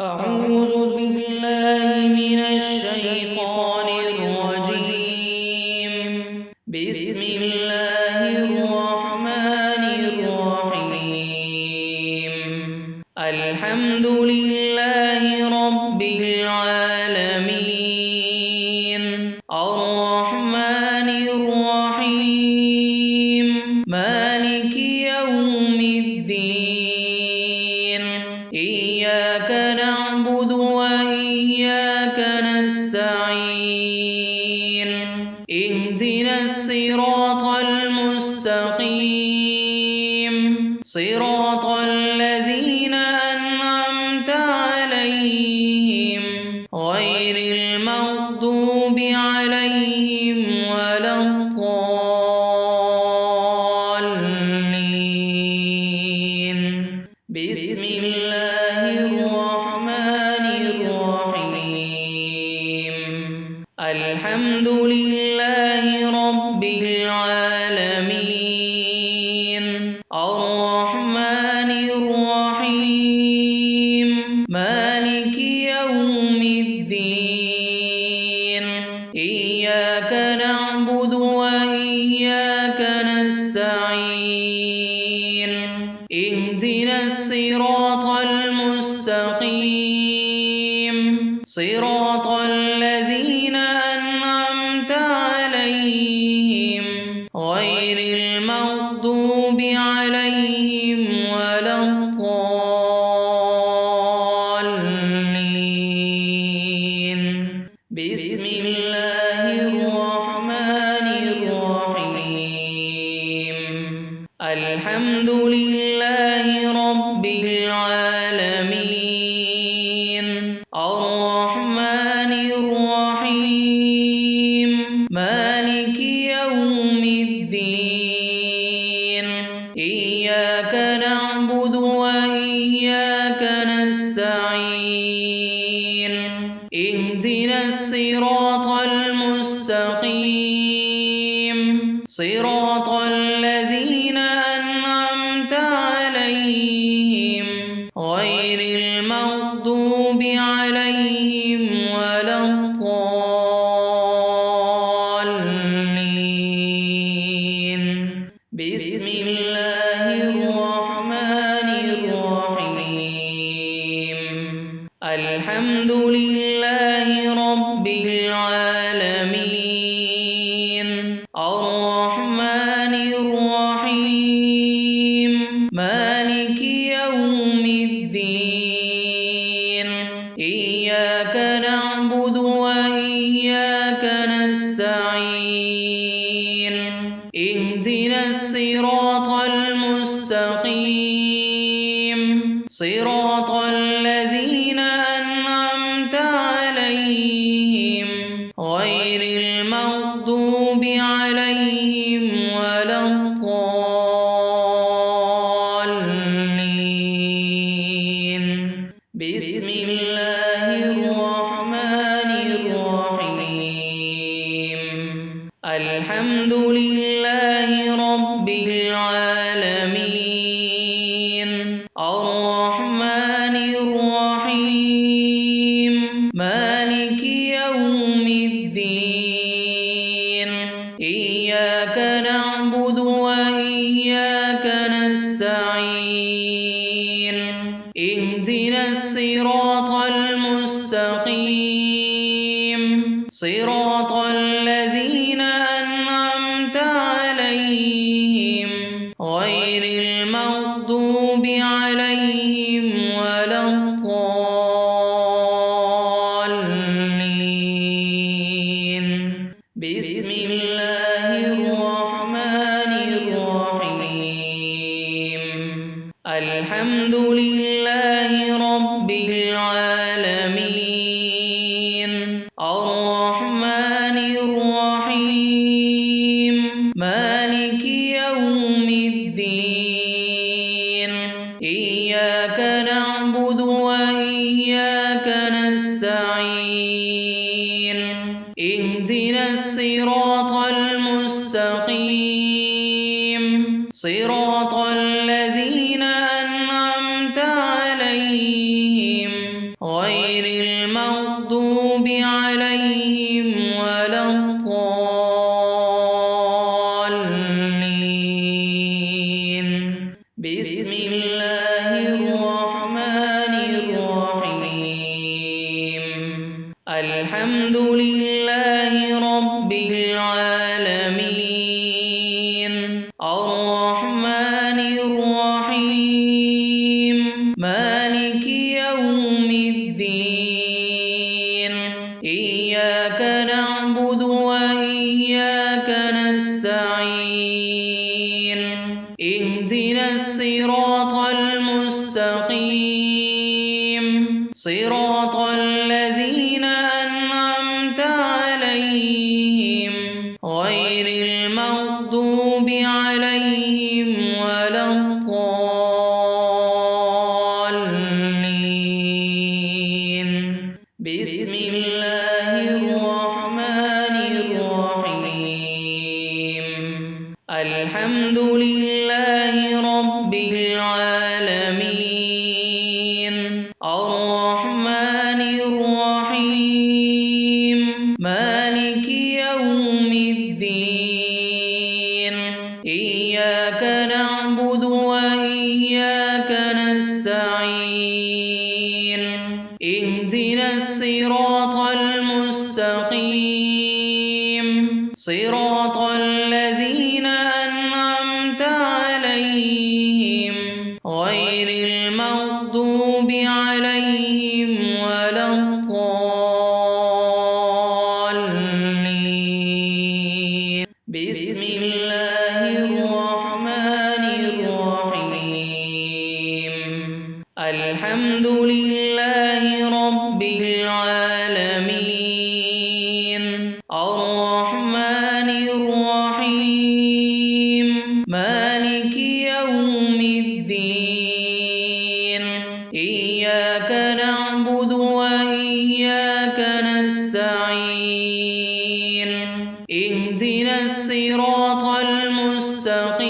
أعوذ بالله من الشيطان الرجيم. بسم الله الرحمن الرحيم. الحمد لله رب العالمين، الرحمن الرحيم، مالك يوم الدين. إياك نعبد وإياك نستعين. اهدنا الصراط المستقيم، صراط الذين أنعمت عليهم غير المغضوب عليهم ولا الضالين. بسم الله الرحمن الرحيم. الحمد لله رب العالمين، الرحمن الرحيم، مالك يوم الدين. إياك نعبد وإياك نستعين. اهدنا الصراط المستقيم، صراط الذين أنعمت عليهم غير المغضوب عليهم ولا الضالين. بسم الله الرحمن الرحيم. الحمد لله رب العالمين، الرحمن الرحيم، مالك يوم الدين. إياك نعبد وإياك نستعين. اهدنا الصراط المستقيم، صراط الذين أنعمت عليهم غير المغضوب عليهم ولا الضالين. بسم الله الرحمن الرحيم. الحمد لله رب العالمين، الرحمن الرحيم، مالك يوم الدين. إياك نعبد وإياك نستعين. اهدنا الصراط المستقيم، صراط الذين أنعمت عليهم غير المغضوب عليهم ولا الضالين. بسم الله الرحمن الرحيم. الحمد لله رب العالمين، الرحمن الرحيم، مالك يوم الدين. إياك نعبد وإياك نستعين. اهدنا الصراط المستقيم، صراط الذين أنعمت عليهم غير المغضوب عليهم ولا الضالين. بسم الله الرحمن الرحيم. الحمد لله رب العالمين، الرحمن الرحيم، مالك يوم الدين. إياك نعبد وإياك نستعين. اهدنا الصراط المستقيم، صراط الذين أنعمت عليهم غير المغضوب عليهم ولا الضالين. بسم الله الرحمن الرحيم. الحمد لله رب العالمين. الرحمن الرحيم. مالك يوم الدين. إياك نعبد وإياك نستعين. اهدنا الصراط المستقيم. صراط الذين أنعمت عليهم غير المغضوب عليهم ولا الضالين. بسم الله الرحمن الرحيم. الحمد لله رب العالمين. الرحمن الرحيم. مالك يوم الدين. إياك نعبد وإياك نستعين. اهدنا الصراط المستقيم. صراط الذين أنعمت عليهم غير المغضوب عليهم ولا الضالين. بسم الله الرحمن الرحيم. الحمد لله رب العالمين. الرحمن الرحيم. مالك يوم الدين. إياك نعبد وإياك نستعين. اهدنا الصراط المستقيم.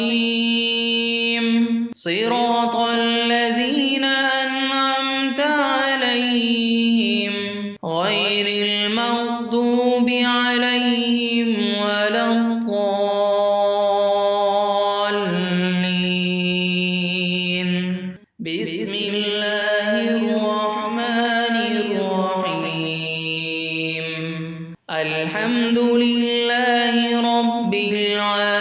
صراط الذين أنعمت عليهم غير المغضوب عليهم ولا الضالين. بسم الله الرحمن الرحيم. الحمد لله رب العالمين.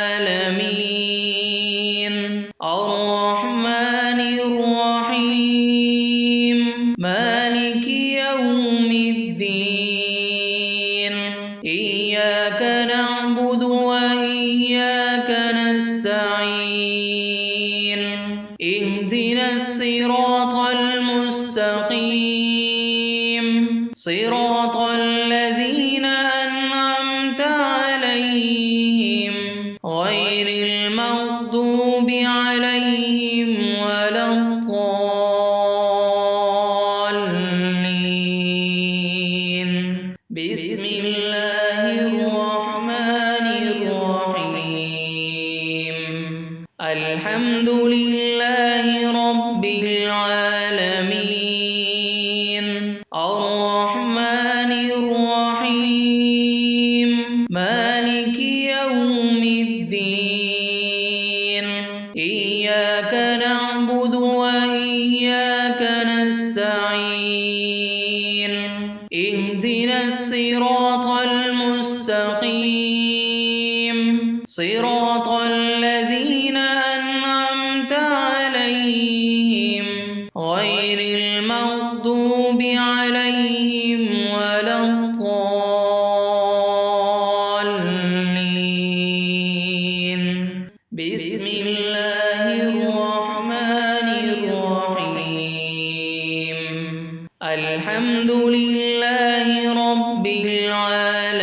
الرحمن الرحيم. مالك يوم الدين. إياك نعبد وإياك نستعين. اهدنا الصراط المستقيم. صراط الذين أنعمت عليهم غير المغضوب عليهم ولا الضالين. بسم الله الرحمن الرحيم. الحمد لله رب العالمين. الرحمن الرحيم. مالك يوم الدين. إياك نعبد وإياك نستعين. اهدنا الصراط المستقيم. صراط الذين أنعمت عليهم غير المغضوب عليهم ولا الضالين. بسم الله الرحمن الرحيم. الحمد لله رب العالمين.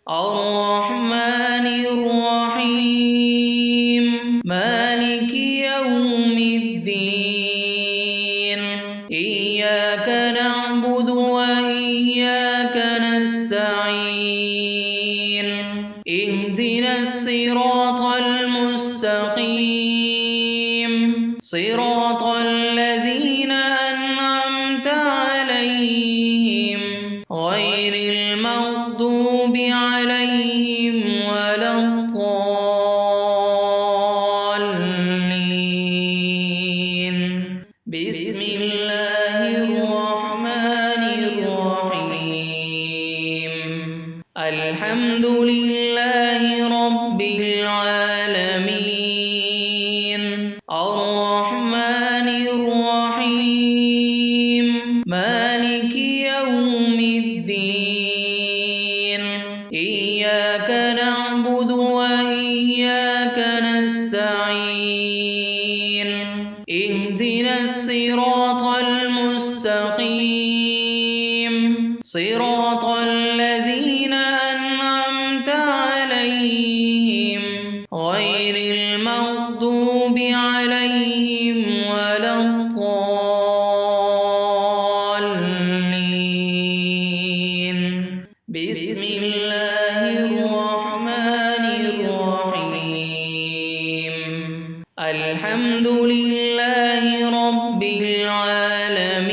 الرحمن الرحيم. مالك يوم الدين. إياك نعبد وإياك نستعين. اهدنا الصراط المستقيم. صراط الذين أنعمت بسم الله الرحمن الرحيم الحمد لله رب العالمين الرحمن الرحيم مالك يوم الدين إياك نعبد وإياك نستعين اهدنا الصراط المستقيم صراط الذين أنعمت عليهم غير المغضوب عليهم ولا الضالين بسم الله الرحمن الرحيم الحمد لله رب العالمين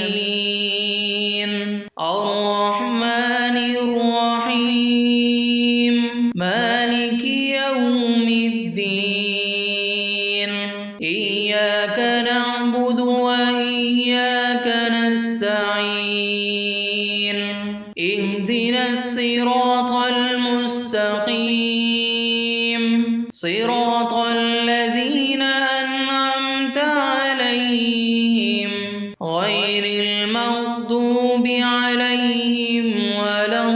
الرحمن الرحيم مالك يوم الدين إياك نعبد وإياك نستعين اهدنا الصراط المستقيم صراط الذين أنعمت عليهم غير المغضوب عليهم ولا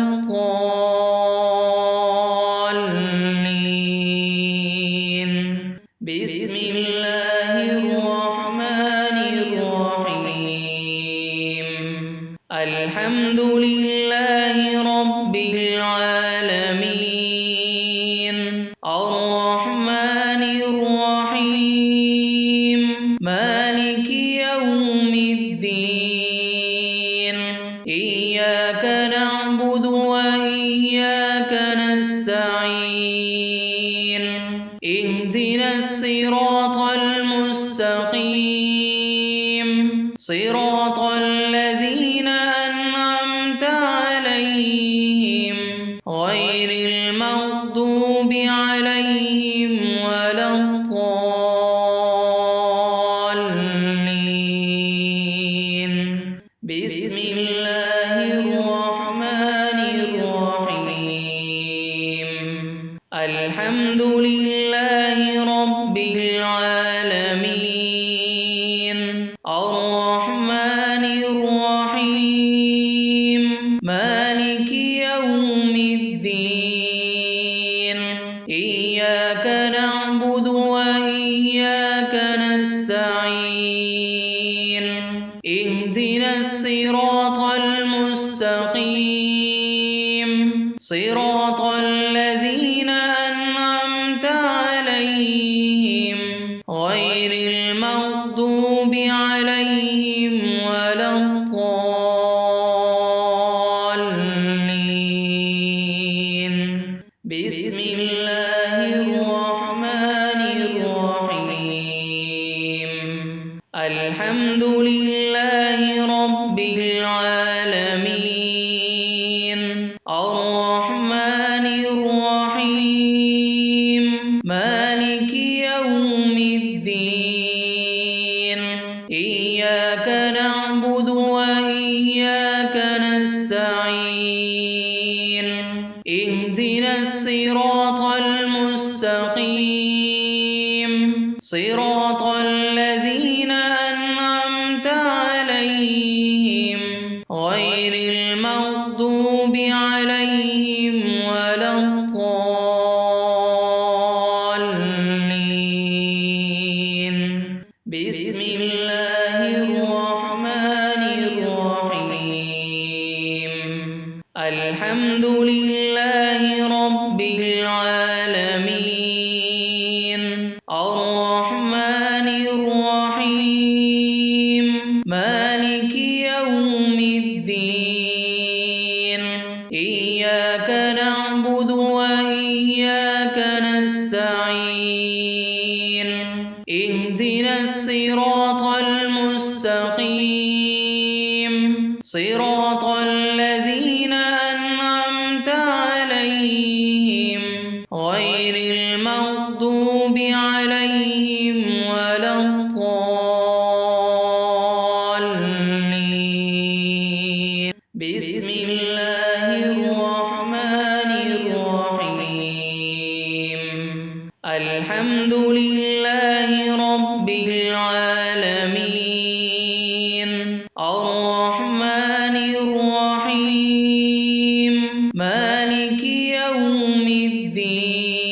الضالين بسم الله الرحمن الرحيم الحمد لله رب العالمين الرحمن الرحيم مالك يوم الدين إياك نعبد وإياك نستعين اهدنا الصراط المستقيم صراط الذين أنعمت عليهم غير المغضوب عليهم ولا الضالين بسم الله الرحمن الرحيم الحمد لله رب العالمين الرحمن الرحيم مالك يوم الدين إياك نعبد وإياك نستعين اهدنا الصراط المستقيم صراط الذين أنعمت عليهم غير المغضوب عليهم ولا الضالين بسم الله الرحمن الرحيم الحمد لله رب العالمين الرحمن الرحيم مالك يوم الدين إياك نعبد وإياك نستعين اهدنا الصراط المستقيم صراط الذين أنعمت عليهم غير المغضوب عليهم ولا الضالين بسم الله الرحمن الرحيم الحمد لله رب العالمين الرحمن الرحيم مالك يوم الدين إياك نعبد وإياك نستعين اهدنا الصراط المستقيم صراط الذين أنعمت عليهم غير المغضوب عليهم ولا الضالين بسم الله الرحمن الرحيم الحمد لله رب العالمين الرحمن الرحيم مالك يوم الدين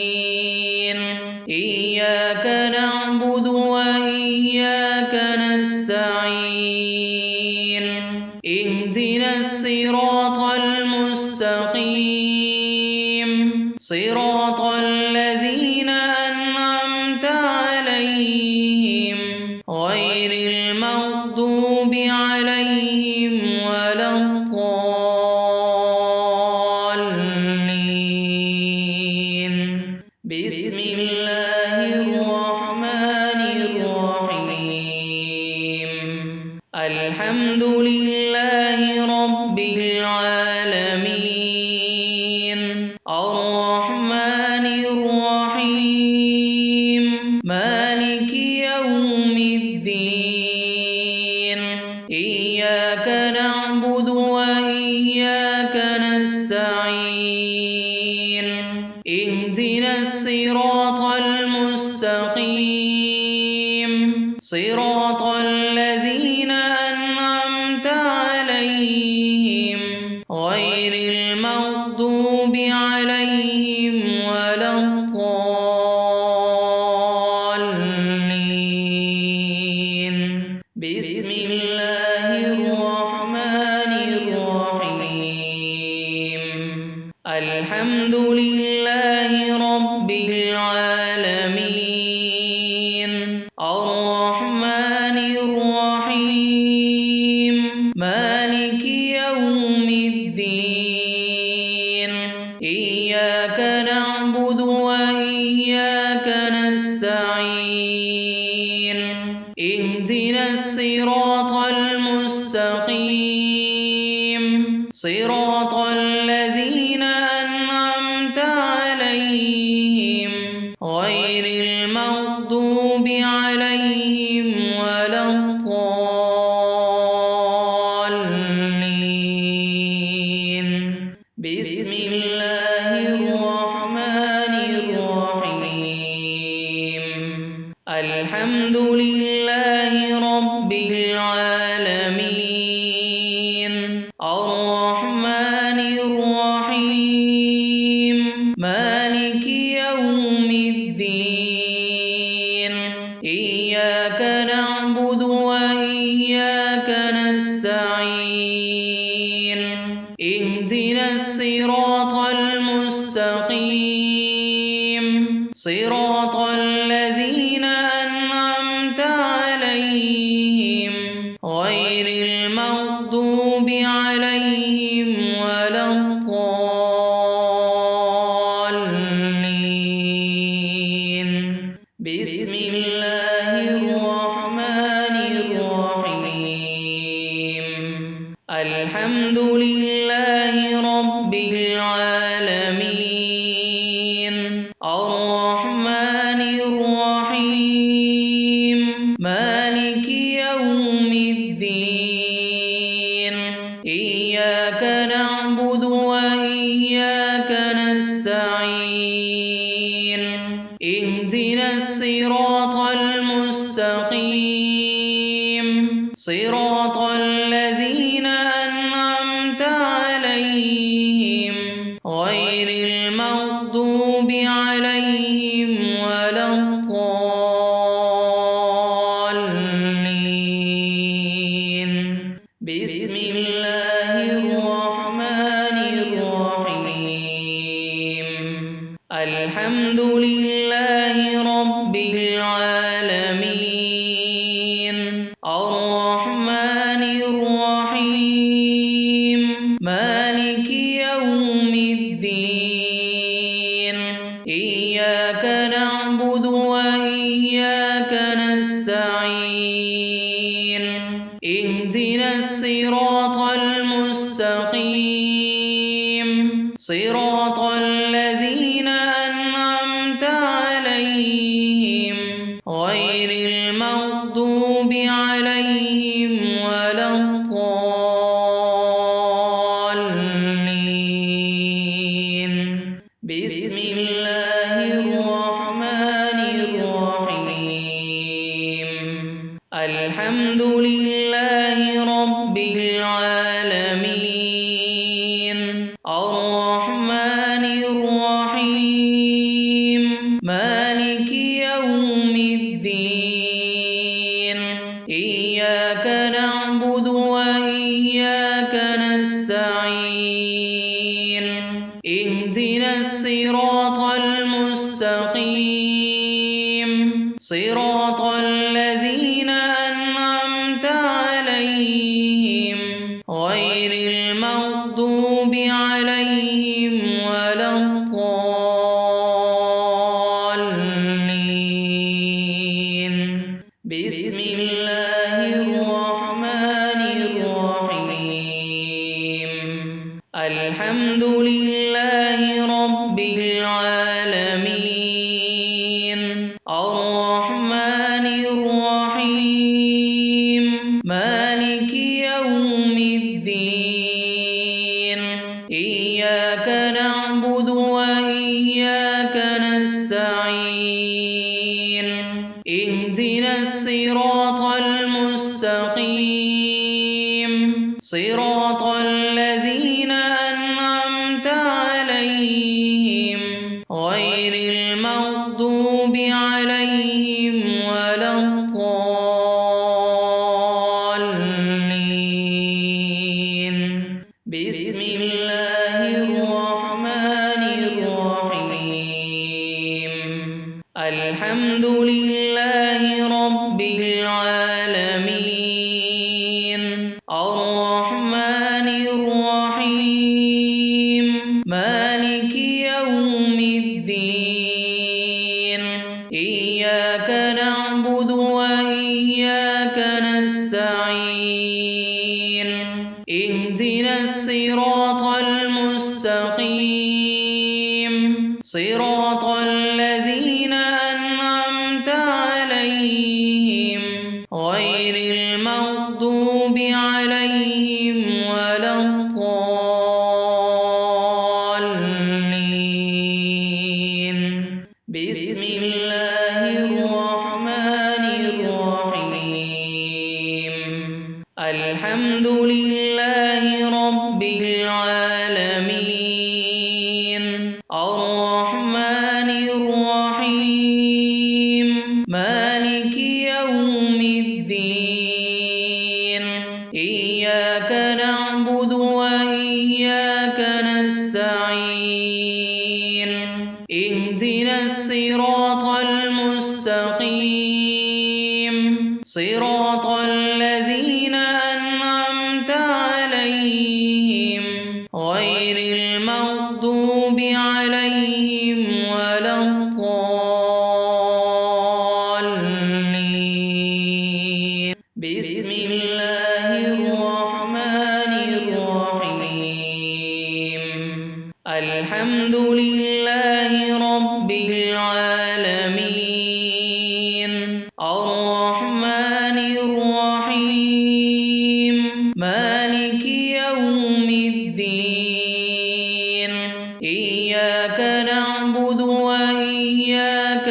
إياك نعبد وإياك نستعين اهدنا الصراط المستقيم صراط الذين أنعمت عليهم غير المغضوب عليهم ولا الضالين بسم الله الرحمن الرحيم الحمد لله رب العالمين الرحمن الرحيم مالك يوم الدين إياك نعبد وإياك نستعين اهدنا الصراط المستقيم صراط الذين أنعمت عليهم غير المغضوب عليهم ولا الضالين بسم الله الرحمن الرحيم الحمد لله رب العالمين الرحمن الرحيم مالك يوم الدين إياك نعبد وإياك نستعين اهدنا الصراط المستقيم صراط الذين أنعمت عليهم غير المغضوب عليهم ولا الضالين بسم الله الرحمن الرحيم الحمد لله رب العالمين الرحمن الرحيم مالك يوم الدين إياك نعبد وإياك نستعين اهدنا الصراط المستقيم صراط الذين أنعمت عليهم غير المغضوب عليهم ولا الضالين بسم الله الرحمن الرحيم الحمد لله رب العالمين الرحمن الرحيم مالك يوم الدين إياك نعبد وإياك نستعين اهدنا الصراط المستقيم صراط الذين أنعمت عليهم غير المغضوب عليهم ولا الضالين بسم الله الرحمن الرحيم الحمد لله رب العالمين الرحمن الرحيم مالك يوم الدين إياك نعبد وإياك نستعين اهدنا الصراط المستقيم صراط الذين أنعمت عليهم غير المغضوب عليهم ولا الضالين رب العالمين الرحمن الرحيم مالك يوم الدين إياك نعبد وإياك نستعين اهدنا الصراط المستقيم صراط الذين أنعمت عليهم غير المغضوب عليهم ولا الضالين بسم الله الرحمن الرحيم الحمد لله رب العالمين الرحمن الرحيم مالك يوم الدين إياك نعبد وإياك نستعين اهدنا الصراط المستقيم صراط الذين أنعمت عليهم غير المغضوب عليهم ولا الضالين بسم الله الرحمن الرحيم الحمد لله رب العالمين الرحمن الرحيم مالك يوم الدين إياك نعبد وإياك نستعين اهدنا الصراط المستقيم صراط الذين أنعمت عليهم غير المغضوب عليهم ولا الضالين بسم الله الرحمن الرحيم الحمد لله رب العالمين الرحمن الرحيم مالك يوم الدين إياك نعبد وإياك نستعين اهدنا الصراط المستقيم صراط الذين أنعمت عليهم غير المغضوب عليهم ولا الضالين بسم الله الرحمن الرحيم الحمد لله رب العالمين الرحمن الرحيم مالك يوم الدين إياك نعبد وإياك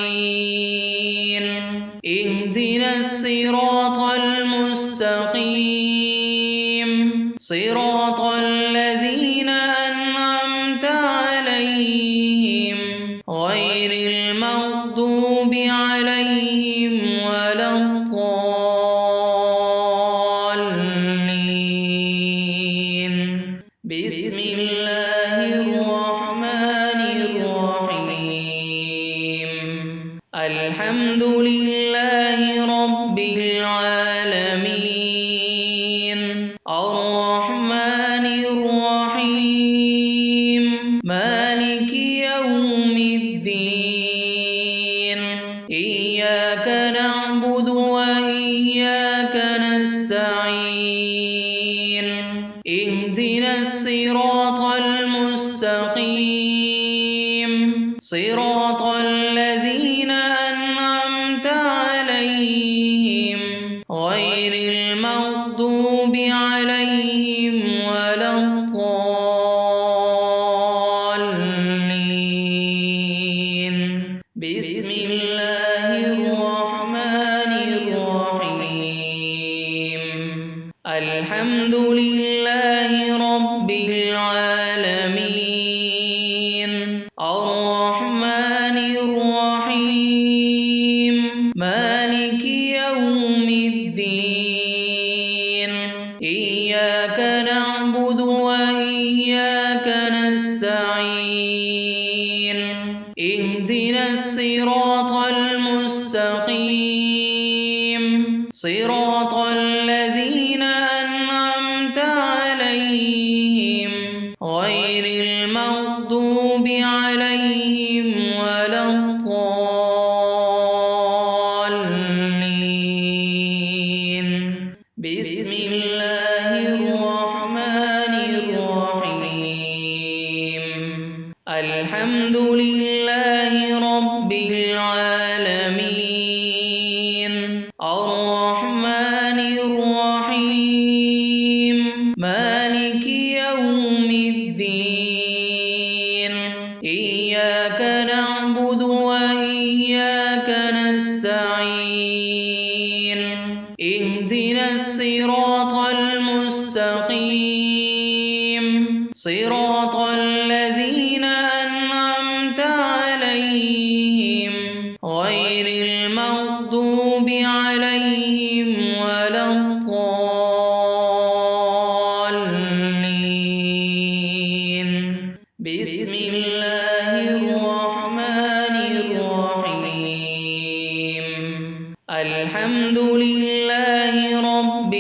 نستعين اهدنا الصراط المستقيم صراط الذين أنعمت عليهم غير المغضوب عليهم ولا الضالين بسم الله الرحمن الرحيم الحمد لله رب العالمين الرحمن الرحيم مالك يوم الدين إياك نعبد وإياك نستعين اهدنا الصراط المستقيم صراط الذين أنعمت عليهم غير المغضوب عليهم ولا الضالين بسم الله الرحمن الرحيم الحمد لله رب العالمين الرحمن الرحيم مالك يوم الدين إياك نعبد وإياك نستعين اهدنا الصراط المستقيم صراط الذين أنعمت عليهم غير المغضوب عليهم ولا الضالين بسم الله الرحمن الرحيم الحمد لله رب العالمين الرحمن الرحيم مالك يوم الدين إياك نعبد وإياك نستعين اهدنا الصراط المستقيم صراط الذين أنعمت عليهم غير المغضوب عليهم ولا الضالين بسم الله الرحمن الرحيم الحمد لله رب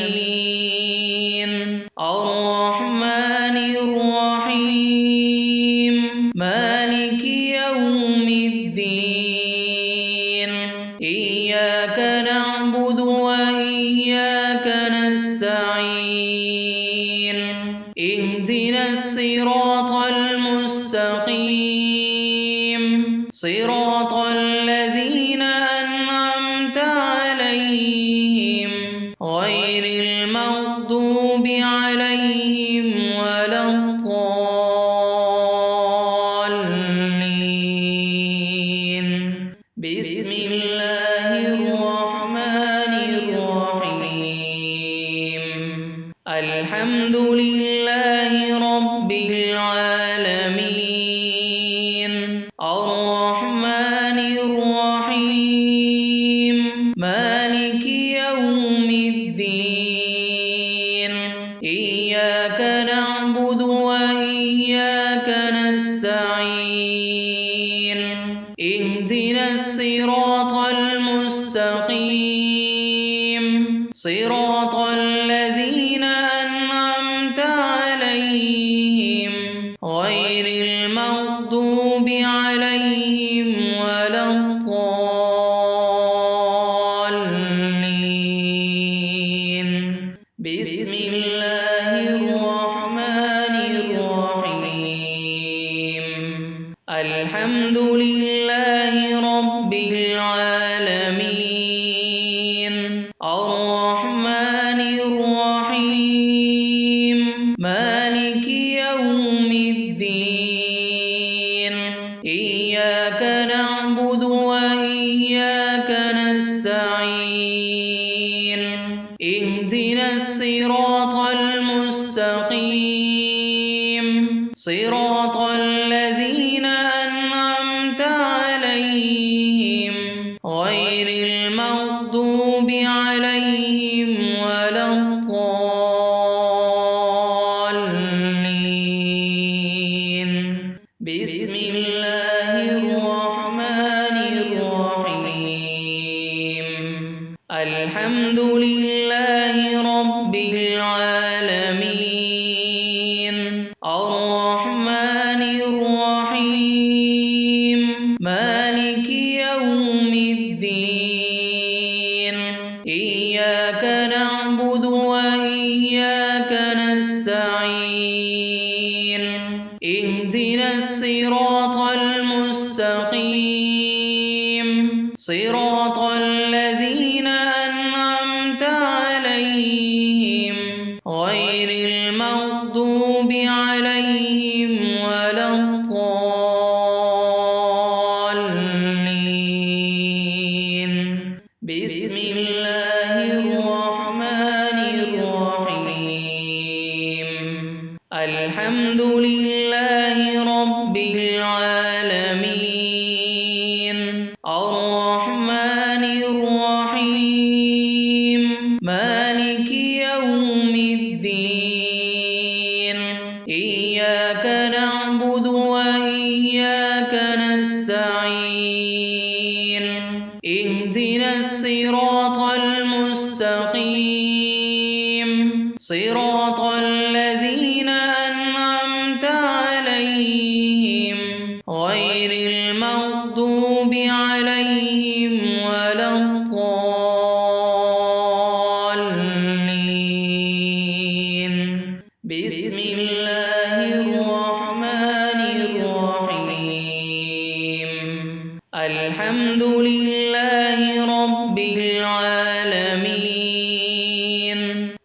العالمين الرحمن الرحيم مالك يوم الدين إياك نعبد وإياك نستعين اهدنا الصراط المستقيم صراط الذين أنعمت عليهم غير المغضوب عليهم ولا الضالين بسم الله الرحمن الرحيم الحمد لله رب العالمين الرحمن الرحيم مالك يوم الدين إياك نعبد وإياك نستعين اهدنا الصراط المستقيم صراط الذين أنعمت عليهم غير المغضوب عليهم ولا الضالين بسم الله الرحمن الرحيم الحمد لله رب العالمين الرحمن الرحيم مالك يوم الدين إياك نعبد وإياك نستعين اهدنا الصراط المستقيم صراط الذين أنعمت عليهم غير المغضوب عليهم ولا الضالين بسم الله الرحمن الرحيم الحمد لله رب العالمين الرحمن الرحيم مالك يوم الدين إياك نعبد وإياك نستعين اهدنا الصراط المستقيم صراط الذين أنعمت عليهم غير المغضوب عليهم ولا الضالين بسم الله الرحمن مالك يوم الدين إياك نعبد وإياك نستعين اهدنا الصراط المستقيم صراط الذين أنعمت عليهم غير المغضوب عليهم ولا الضالين بسم الله الرحمن الرحيم الحمد لله رب العالمين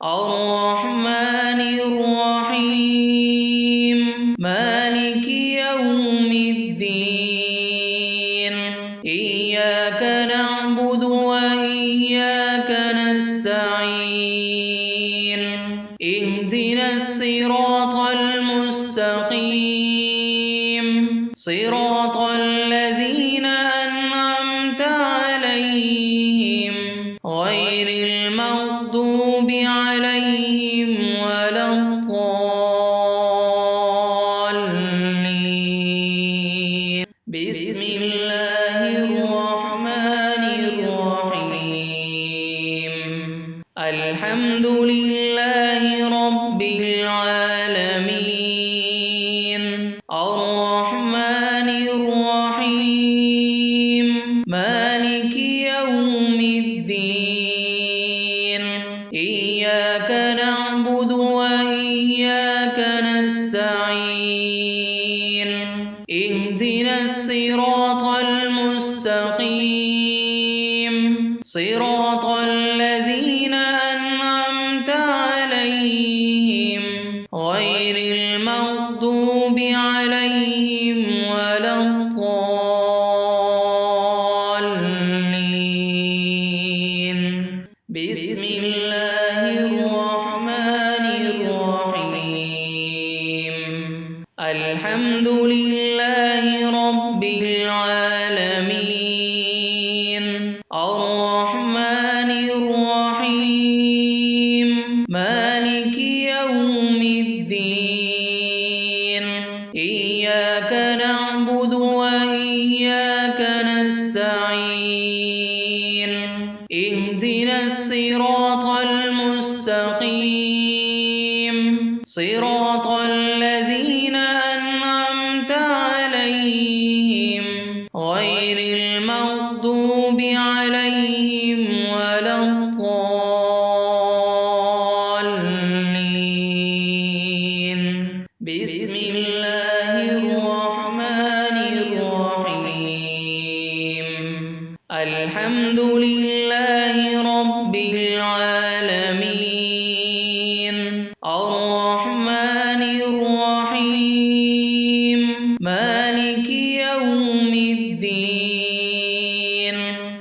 الرحمن الرحيم مالك يوم الدين إياك نعبد وإياك نستعين اهدنا الصراط المستقيم صراط الذين أنعمت عليهم غير المغضوب عليهم ولا الضالين بسم الله الرحمن الرحيم الحمد لله رب العالمين الرحمن الرحيم مالك يوم الدين إياك نعبد وإياك نستعين اهدنا الصراط المستقيم صراط الذين أنعمت عليهم غير المغضوب عليهم ولا الضالين بسم الله الرحمن الرحيم الحمد لله رب العالمين الرحمن الرحيم مالك يوم الدين إياك نعبد وإياك نستعين اهدنا الصراط المستقيم صراط الذين أنعمت عليهم غير المغضوب عليهم ولا الضالين بسم الله الرحمن الرحيم الحمد لله رب العالمين الرحمن الرحيم مالك يوم الدين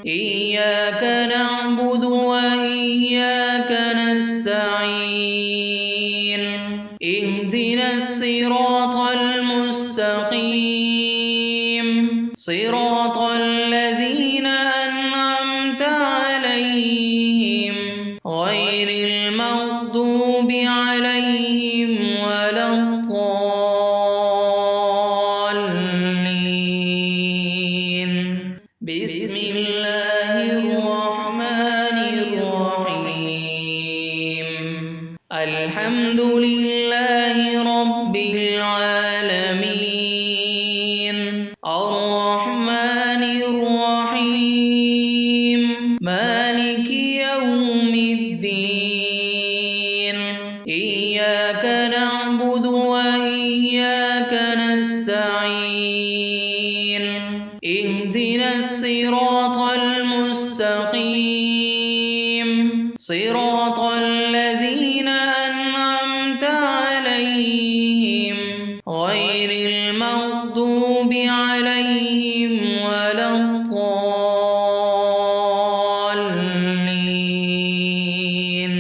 إياك نعبد وإياك نستعين اهدنا الصراط المستقيم صراط الذين أنعمت عليهم غير المغضوب عليهم ولا الضالين بسم الله الرحمن الرحيم الحمد لله رب العالمين الرحمن الرحيم مالك يوم الدين إياك نعبد وإياك نستعين اهدنا الصراط المستقيم صراط الذين أنعمت عليهم غير المغضوب عليهم ولا الضالين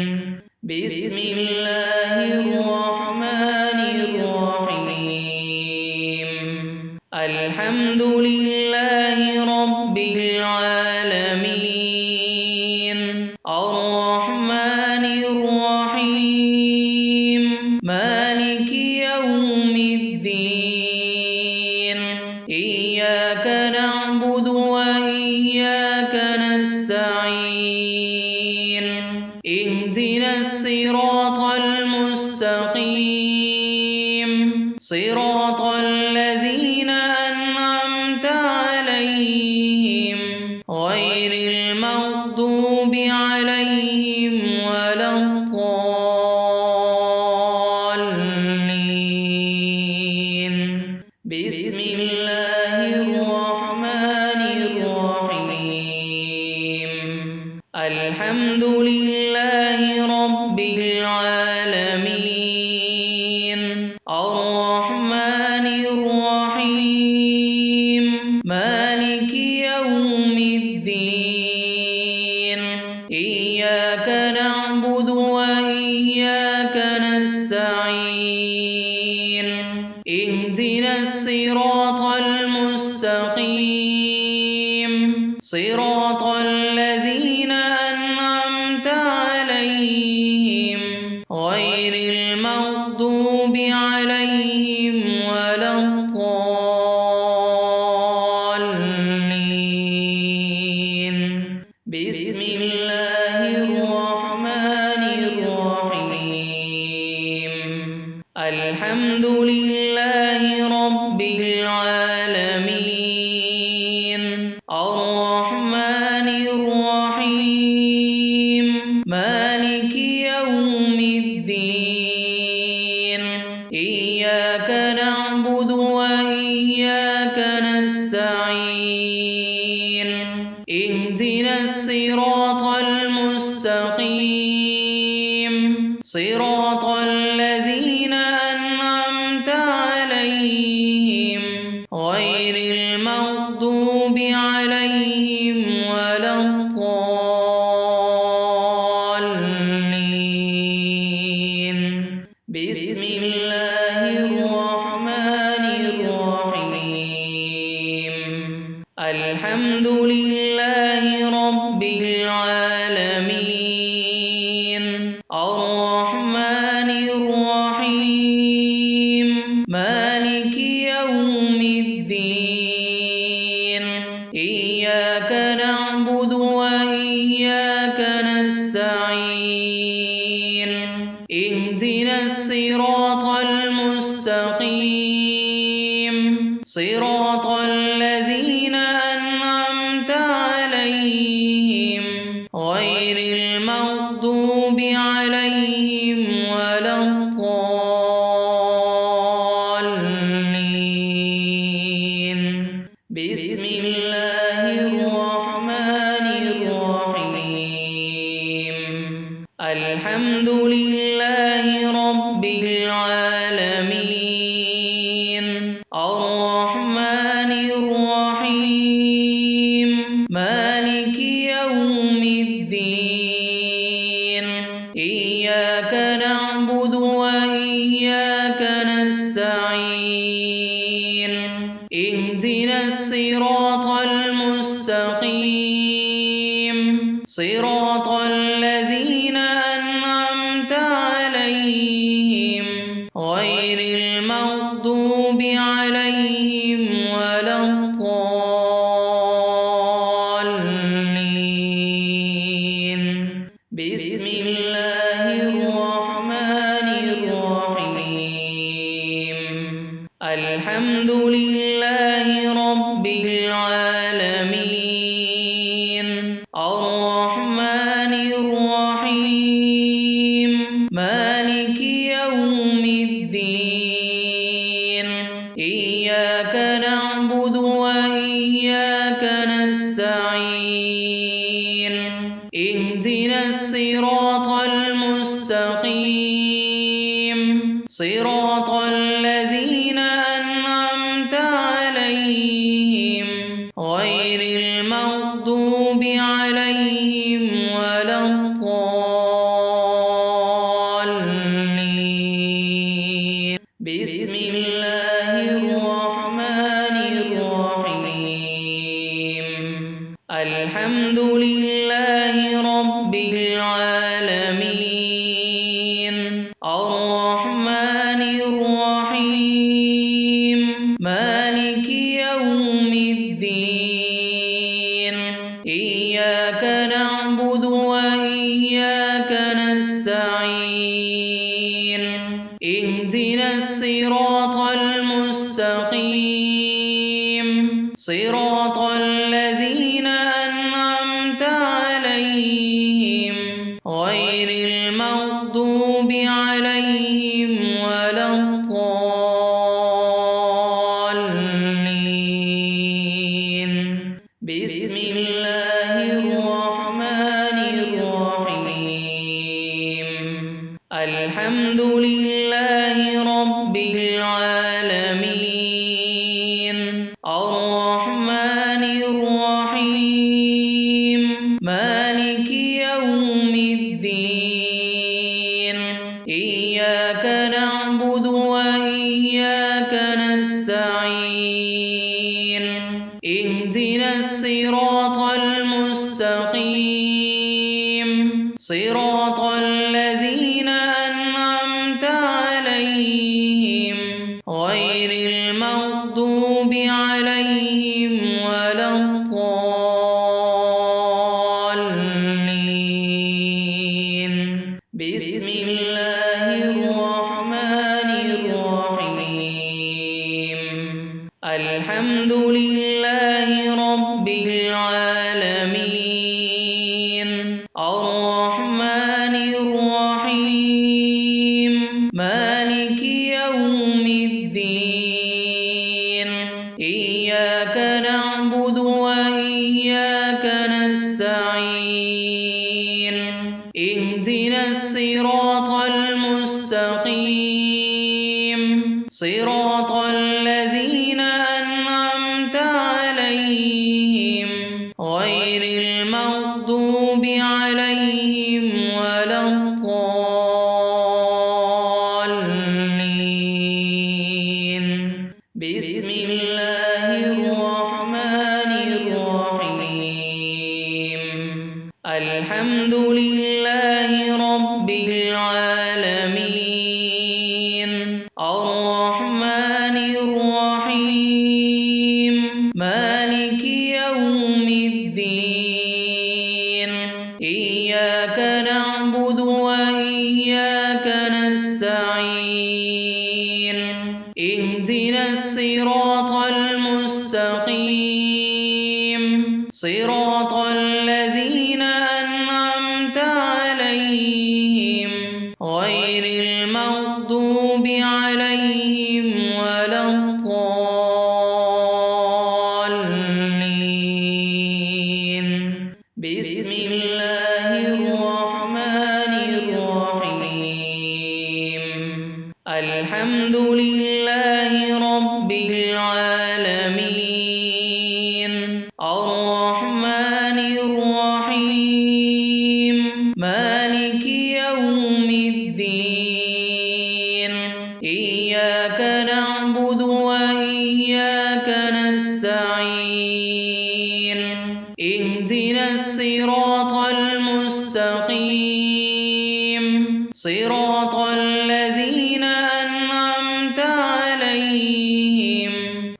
بسم الله الرحمن الرحيم الحمد لله رب العالمين الرحمن الرحيم مالك يوم الدين إياك نعبد وإياك نستعين اهدنا الصراط المستقيم صراط الذين أنعمت عليهم غير المغضوب عليهم ولا الضالين بسم الله الرحمن الرحيم الحمد لله رب العالمين الرحمن الرحيم مالك يوم الدين إياك نعبد وإياك نستعين اهدنا الصراط المستقيم صراط الذين أنعمت عليهم غير المغضوب عليهم ولا الضالين بسم الله الرحمن الرحيم الحمد لله رب العالمين الرحمن الرحيم مالك يوم الدين إياك نعبد وإياك نستعين اهدنا الصراط المستقيم صراط الذين أنعمت عليهم غير المغضوب عليهم ولا الضالين بسم الله الرحمن الرحيم الحمد لله رب العالمين الرحمن الرحيم مالك يوم الدين إياك نعبد وإياك نستعين اهدنا الصراط المستقيم صراط الذين أنعمت عليهم غير المغضوب عليهم ولا الضالين بسم الله الرحمن الرحيم الحمد لله رب العالمين الرحمن الرحيم مالك يوم الدين إياك نعبد وإياك نستعين اهدنا الصراط المستقيم صراط الذين أنعمت عليهم غير المغضوب عليهم ولا الضالين بسم الله الرحمن الرحيم الحمد لله رب العالمين الرحمن الرحيم مالك يوم الدين إياك نعبد وإياك نستعين اهدنا الصراط المستقيم صراط الذين أنعمت عليهم غير المغضوب عليهم ولا الضالين بسم الله الرحمن الرحيم الحمد لله رب العالمين نستعين اهدنا الصراط المستقيم صراط الذين أنعمت عليهم غير المغضوب عليهم ولا الضالين بسم الله الرحمن الرحيم الحمد لله رب العالمين الرحمن الرحيم مالك يوم الدين إياك نعبد وإياك نستعين اهدنا الصراط المستقيم صراط الذين أنعمت عليهم غير المغضوب عليهم ولا الضالين بسم الله الرحمن الرحيم الحمد لله رب العالمين الرحمن الرحيم مالك يوم الدين إياك نعبد وإياك نستعين اهدنا الصراط المستقيم صراط الذين أنعمت عليهم غير المغضوب عليهم ولا الضالين بسم الله الرحمن الرحيم الحمد لله رب العالمين الرحمن الرحيم مالك يوم الدين إياك نعبد وإياك نستعين اهدنا الصراط المستقيم صراط الذين أنعمت عليهم غير المغضوب عليهم ولا الضالين بسم الله الرحمن الرحيم الحمد لله رب العالمين الرحمن الرحيم مالك يوم الدين إياك نعبد وإياك نستعين اهدنا الصراط المستقيم صراط الذين أنعمت عليهم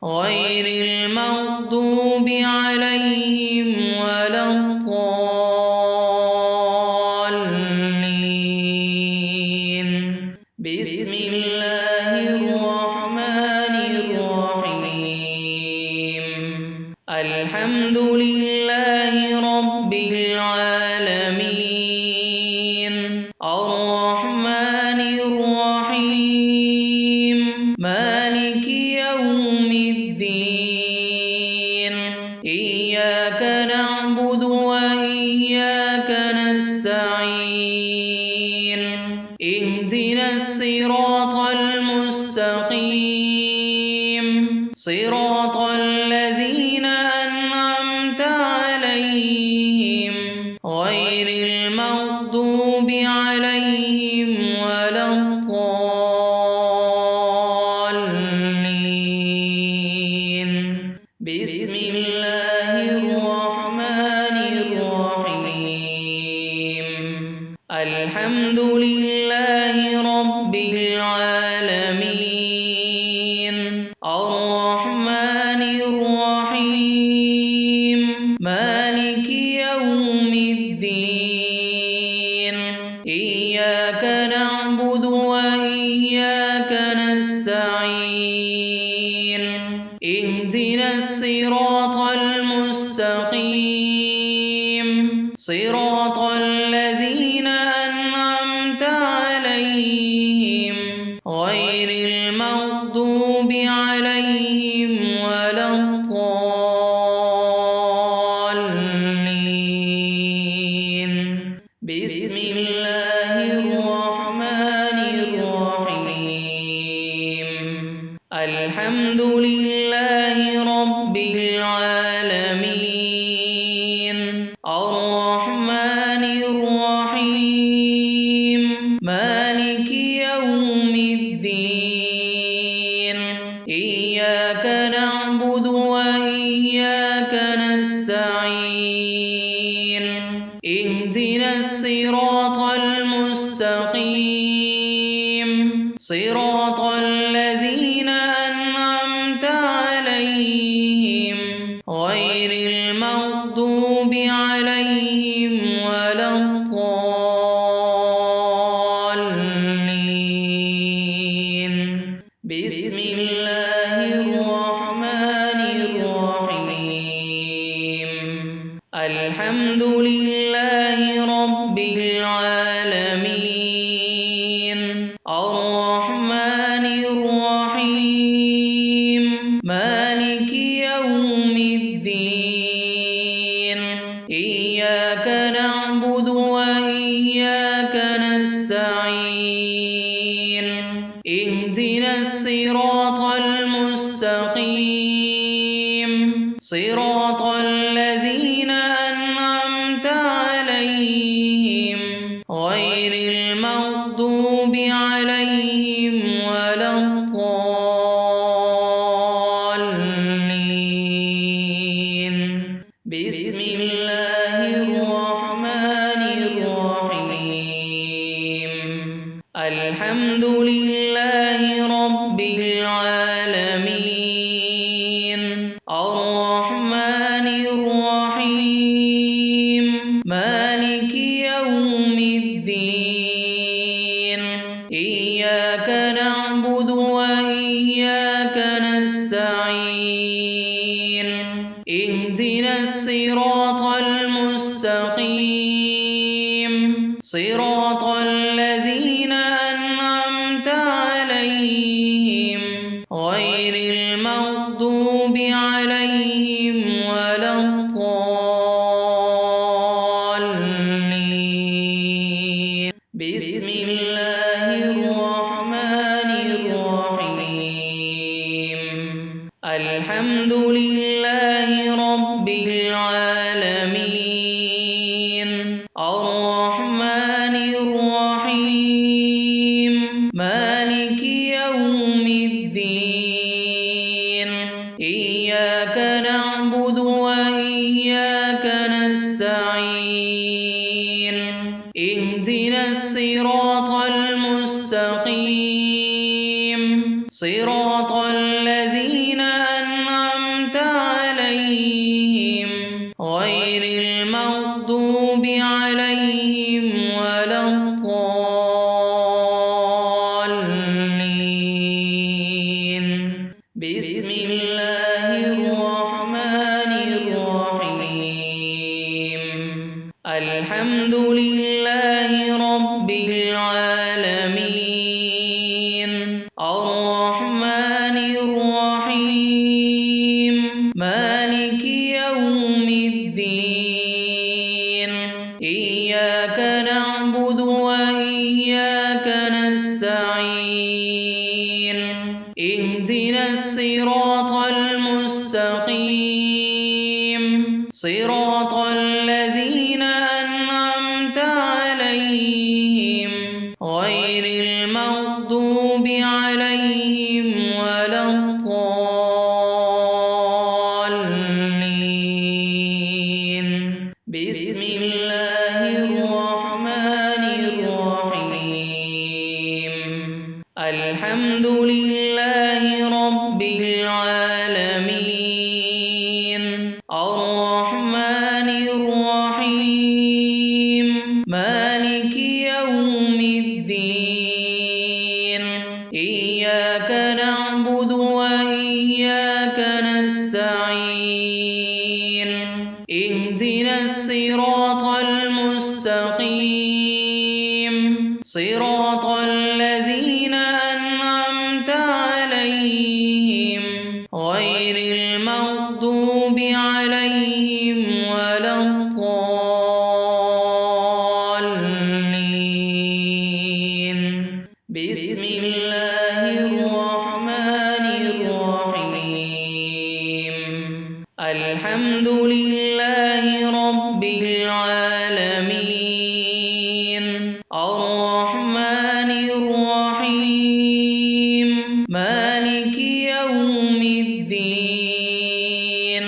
غير المغضوب عليهم ولا الضالين بسم الله الرحمن الرحيم الحمد لله رب العالمين الرحمن الرحيم مالك يوم الدين إياك نعبد وإياك نستعين اهدنا الصراط المستقيم صراط الذين أنعمت عليهم غير المغضوب عليهم ولا الضالين بسم الله الرحمن الرحيم الحمد لله رب العالمين الرحمن الرحيم مالك يوم الدين إياك نعبد وإياك نستعين اهدنا الصراط المستقيم صراط الذين أنعمت عليهم غير المغضوب عليهم ولا الضالين بسم الله الرحمن الرحيم الحمد لله رب العالمين الرحمن الرحيم مالك يوم الدين إياك نعبد وإياك نستعين اهدنا الصراط المستقيم صراط الذين أنعمت عليهم غير المغضوب عليهم ولا الضالين بسم الله الرحمن الرحيم الحمد لله رب العالمين الرحمن الرحيم مالك يوم الدين إياك نعبد وإياك نستعين اهدنا الصراط المستقيم صراط الذين أنعمت عليهم غير المغضوب عليهم ولا الضالين بسم الله الرحمن الرحيم الحمد لله رب العالمين الرحمن الرحيم مالك يوم الدين إياك نعبد وإياك نستعين اهدنا الصراط المستقيم صراط الذين أنعمت عليهم غير المغضوب عليهم ولا الضالين بسم الله الرحمن الرحيم الحمد لله رب العالمين الرحمن الرحيم مالك يوم الدين إياك نعبد وإياك نستعين اهدنا الصراط المستقيم صراط الذين أنعمت عليهم غير المغضوب عليهم ولا الضالين بسم الله الرحمن الرحيم الحمد لله رب العالمين الرحمن الرحيم مالك يوم الدين إياك نعبد وإياك نستعين اهدنا الصراط المستقيم صراط الذين أنعمت عليهم غير المغضوب عليهم ولا الضالين بسم الله الرحمن الرحيم الحمد لله رب العالمين الرحمن الرحيم مالك يوم الدين إياك نعبد وإياك نستعين اهدنا الصراط المستقيم صراط الذين أنعمت عليهم غير المغضوب عليهم ولا الضالين بسم الله الرحمن الرحيم الحمد لله رب العالمين الرحمن الرحيم مالك يوم الدين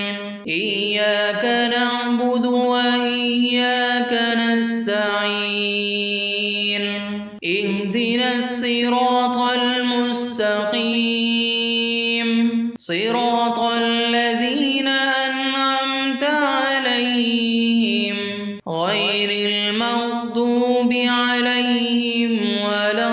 إياك نعبد وإياك نستعين اهدنا الصراط المستقيم صراط الذين أنعمت عليهم غير المغضوب عليهم ولا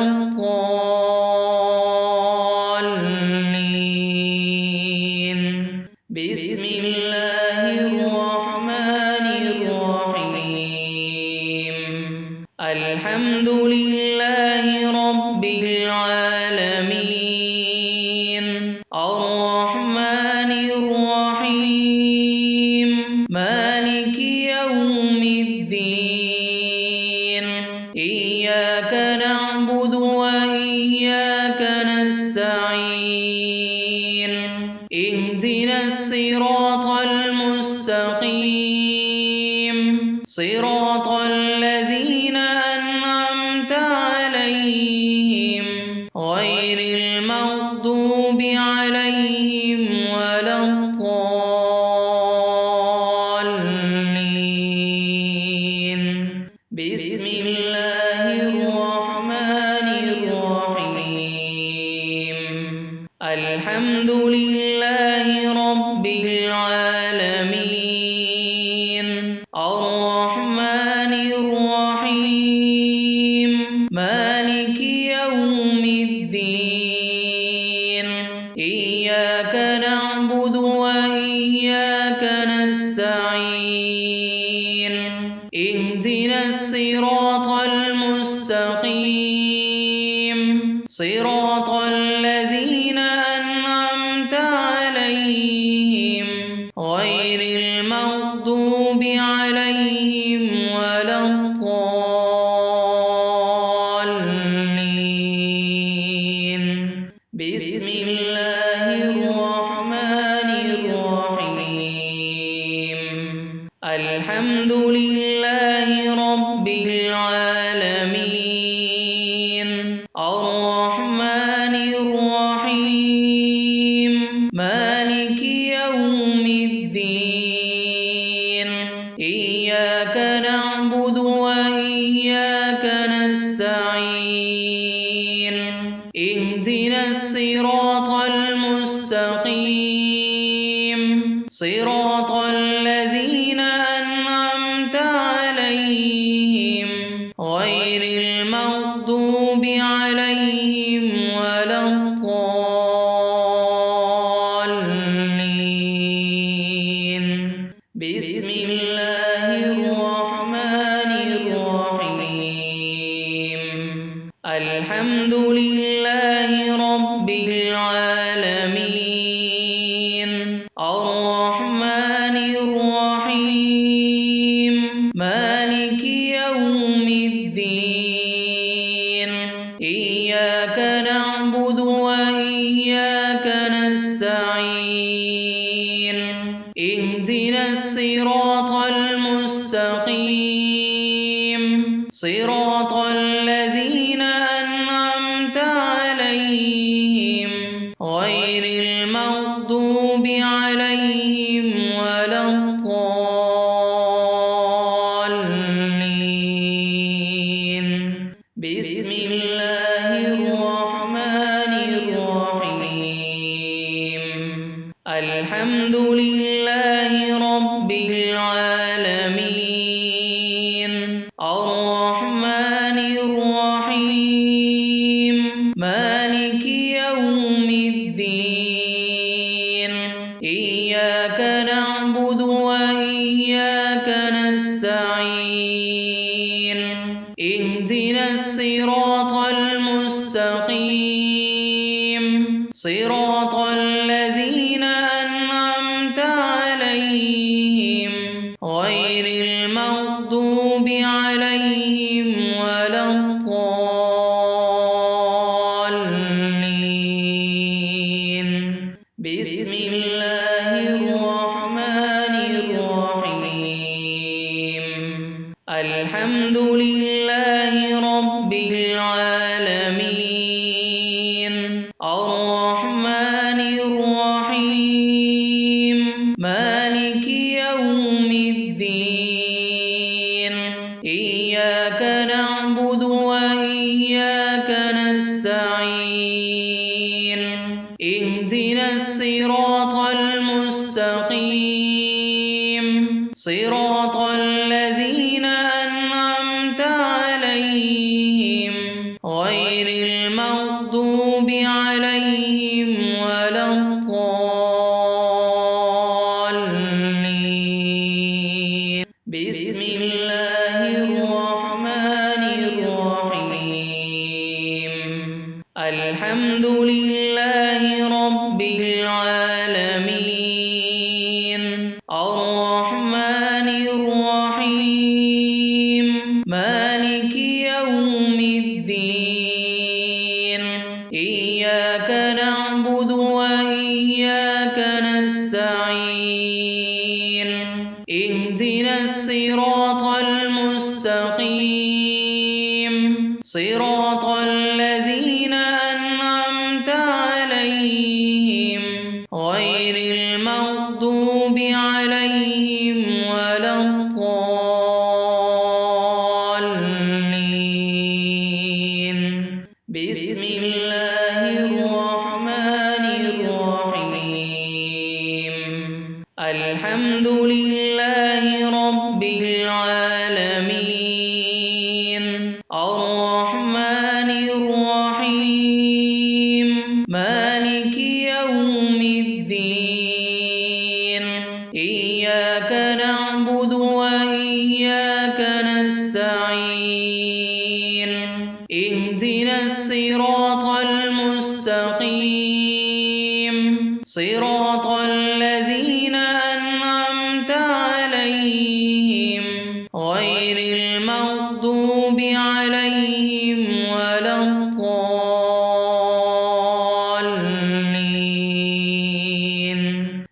الضالين بسم الله الرحمن الرحيم الحمد لله رب العالمين الرحمن الرحيم مالك يوم الدين إياك نعبد وإياك نستعين اهدنا الصراط المستقيم صراط الذين أنعمت عليهم غير المغضوب عليهم ولا الضالين بسم الله الرحمن الرحيم الحمد لله رب العالمين الرحمن الرحيم مالك يوم الدين إياك نعبد وإياك نستعين اهدنا الصراط المستقيم صراط الذين أنعمت عليهم غير المغضوب عليهم ولا الضالين بسم الله الرحمن الرحيم الحمد لله رب العالمين الرحمن الرحيم مالك يوم الدين إياك نعبد وإياك نستعين اهدنا الصراط المستقيم صراط الذين أنعمت عليهم غير المغضوب عليهم ولا الضالين بسم الله الرحمن الرحيم الحمد لله رب العالمين الرحمن الرحيم مالك يوم الدين إياك نعبد وإياك نستعين اهدنا الصراط المستقيم صراط الذين أنعمت عليهم غير المغضوب عليهم ولا الضالين بسم الله الرحمن الرحيم الحمد لله رب العالمين الرحمن الرحيم مالك يوم الصراط المستقيم صراط الذين أنعمت عليهم غير المغضوب عليهم ولا الضالين بسم الله الرحمن الرحيم الحمد لله رب العالمين الرحمن الرحيم مالك يوم الدين إياك نعبد وإياك نستعين اهدنا الصراط المستقيم صراط الذين أنعمت عليهم غير المغضوب عليهم ولا الضالين بسم الله الرحمن الرحيم الحمد لله رب العالمين الرحمن الرحيم مالك يوم الدين إياك نعبد وإياك نستعين اهدنا الصراط المستقيم صراط الذين أنعمت عليهم غير المغضوب عليهم ولا الضالين بسم الله الرحمن الرحيم الحمد لله رب العالمين الرحمن الرحيم مالك يوم الدين إياك نعبد وإياك نستعين اهدنا الصراط المستقيم صراط الذين أنعمت عليهم غير المغضوب عليهم ولا الضالين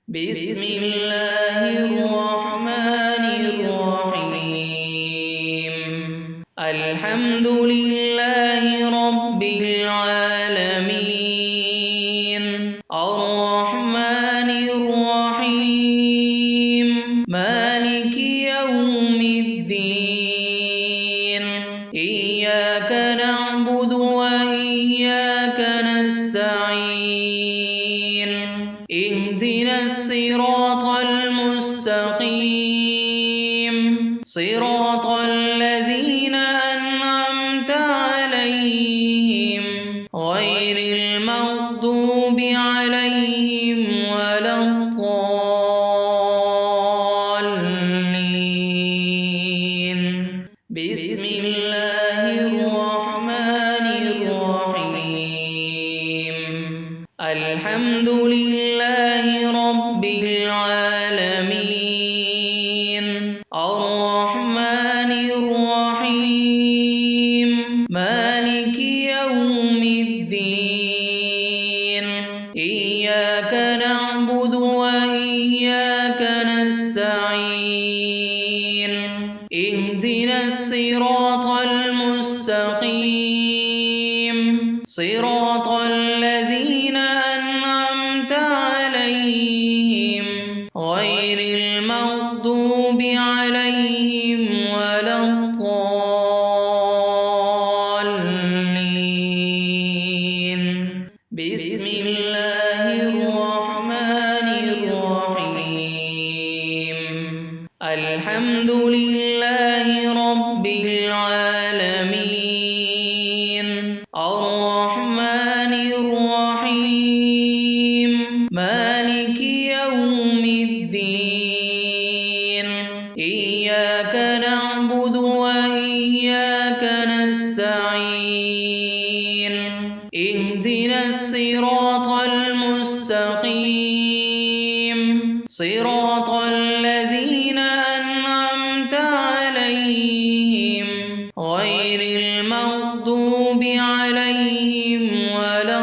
بسم الله الرحمن الرحيم الحمد لله رب العالمين الرحمن الرحيم مالك يوم الدين إياك نعبد وإياك نستعين اهدنا الصراط المستقيم صراط الذين أنعمت عليهم غير المغضوب عليهم ولا الضالين بسم الله الرحمن الرحيم الحمد لله رب العالمين الرحمن الرحيم مالك يوم الدين إياك نعبد وإياك نستعين اهدنا الصراط المستقيم صراط الذين أنعمت عليهم غير المغضوب عليهم ولا الضالين بسم الله الرحمن الرحيم الحمد لله رب العالمين الرحمن الرحيم مالك يوم الدين إياك نعبد وإياك نستعين اهدنا الصراط المستقيم صراط الذين أنعمت عليهم غير المغضوب عليهم ولا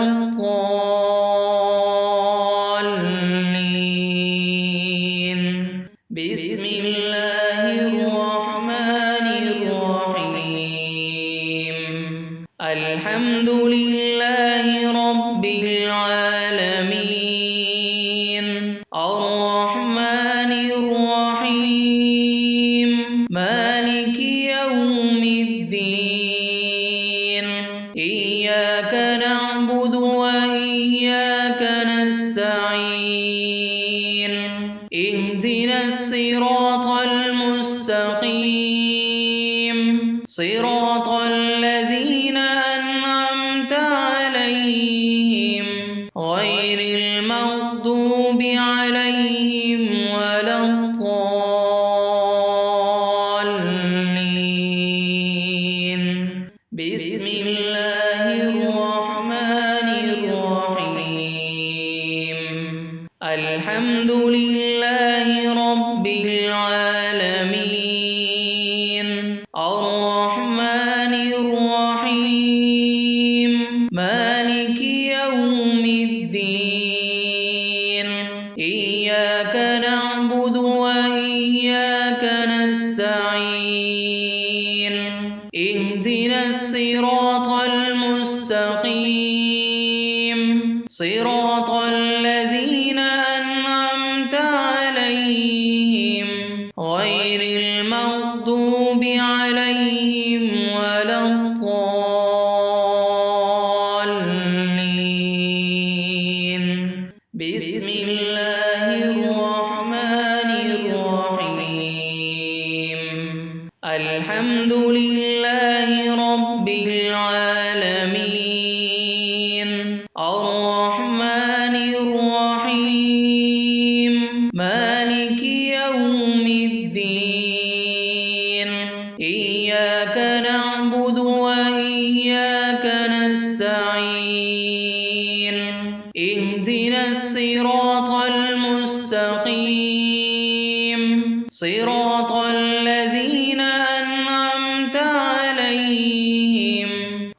الضالين بسم الله الرحمن الرحيم الحمد لله رب العالمين الرحمن الرحيم مالك يوم الدين إياك نعبد وإياك نستعين اهدنا الصراط المستقيم صراط الذين أنعمت عليهم غير المغضوب عليهم ولا الضالين بسم الله الرحمن الرحيم الحمد لله رب العالمين الرحمن الرحيم مالك يوم الدين إياك نعبد وإياك نستعين اهدنا الصراط المستقيم صراط الذين أنعمت عليهم غير المغضوب عليهم ولا الضالين بسم الله الرحمن الرحيم الحمد لله رب العالمين الرحمن الرحيم مالك يوم الدين إياك نعبد وإياك نستعين اهدنا الصراط المستقيم صراط الذين أنعمت عليهم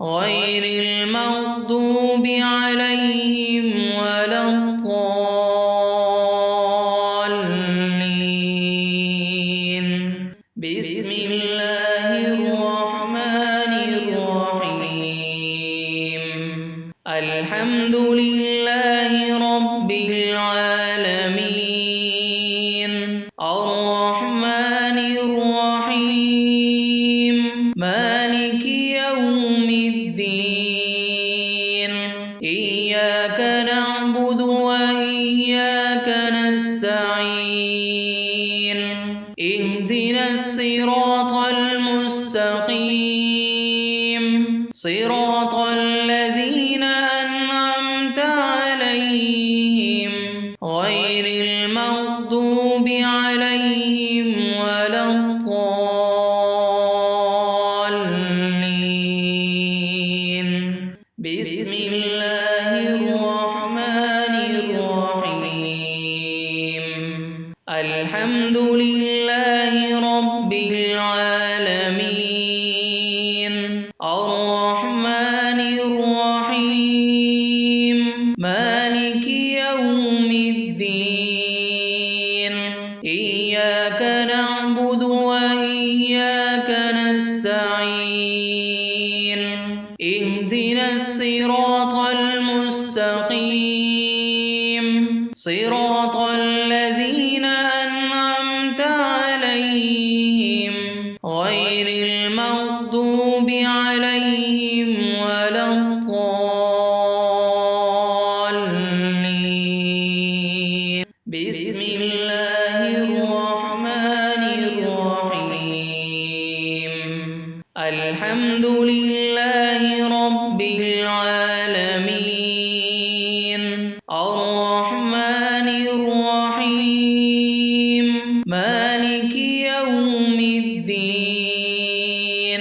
غير المغضوب عليهم ولا الضالين بسم الله الرحمن الرحيم الحمد لله رب العالمين الرحمن الرحيم مالك يوم الدين إياك نعبد وإياك نستعين اهدنا الصراط المستقيم صراط الذين أنعمت عليهم غير المغضوب عليهم ولا الضالين بسم الله الرحمن الرحيم الحمد لله رب العالمين الرحمن الرحيم مالك يوم الدين إياك نعبد وإياك نستعين اهدنا الصراط المستقيم صراط الذين أنعمت عليهم غير المغضوب عليهم ولا الضالين بسم الله الرحمن الرحيم الحمد لله رب العالمين الرحمن الرحيم مالك يوم الدين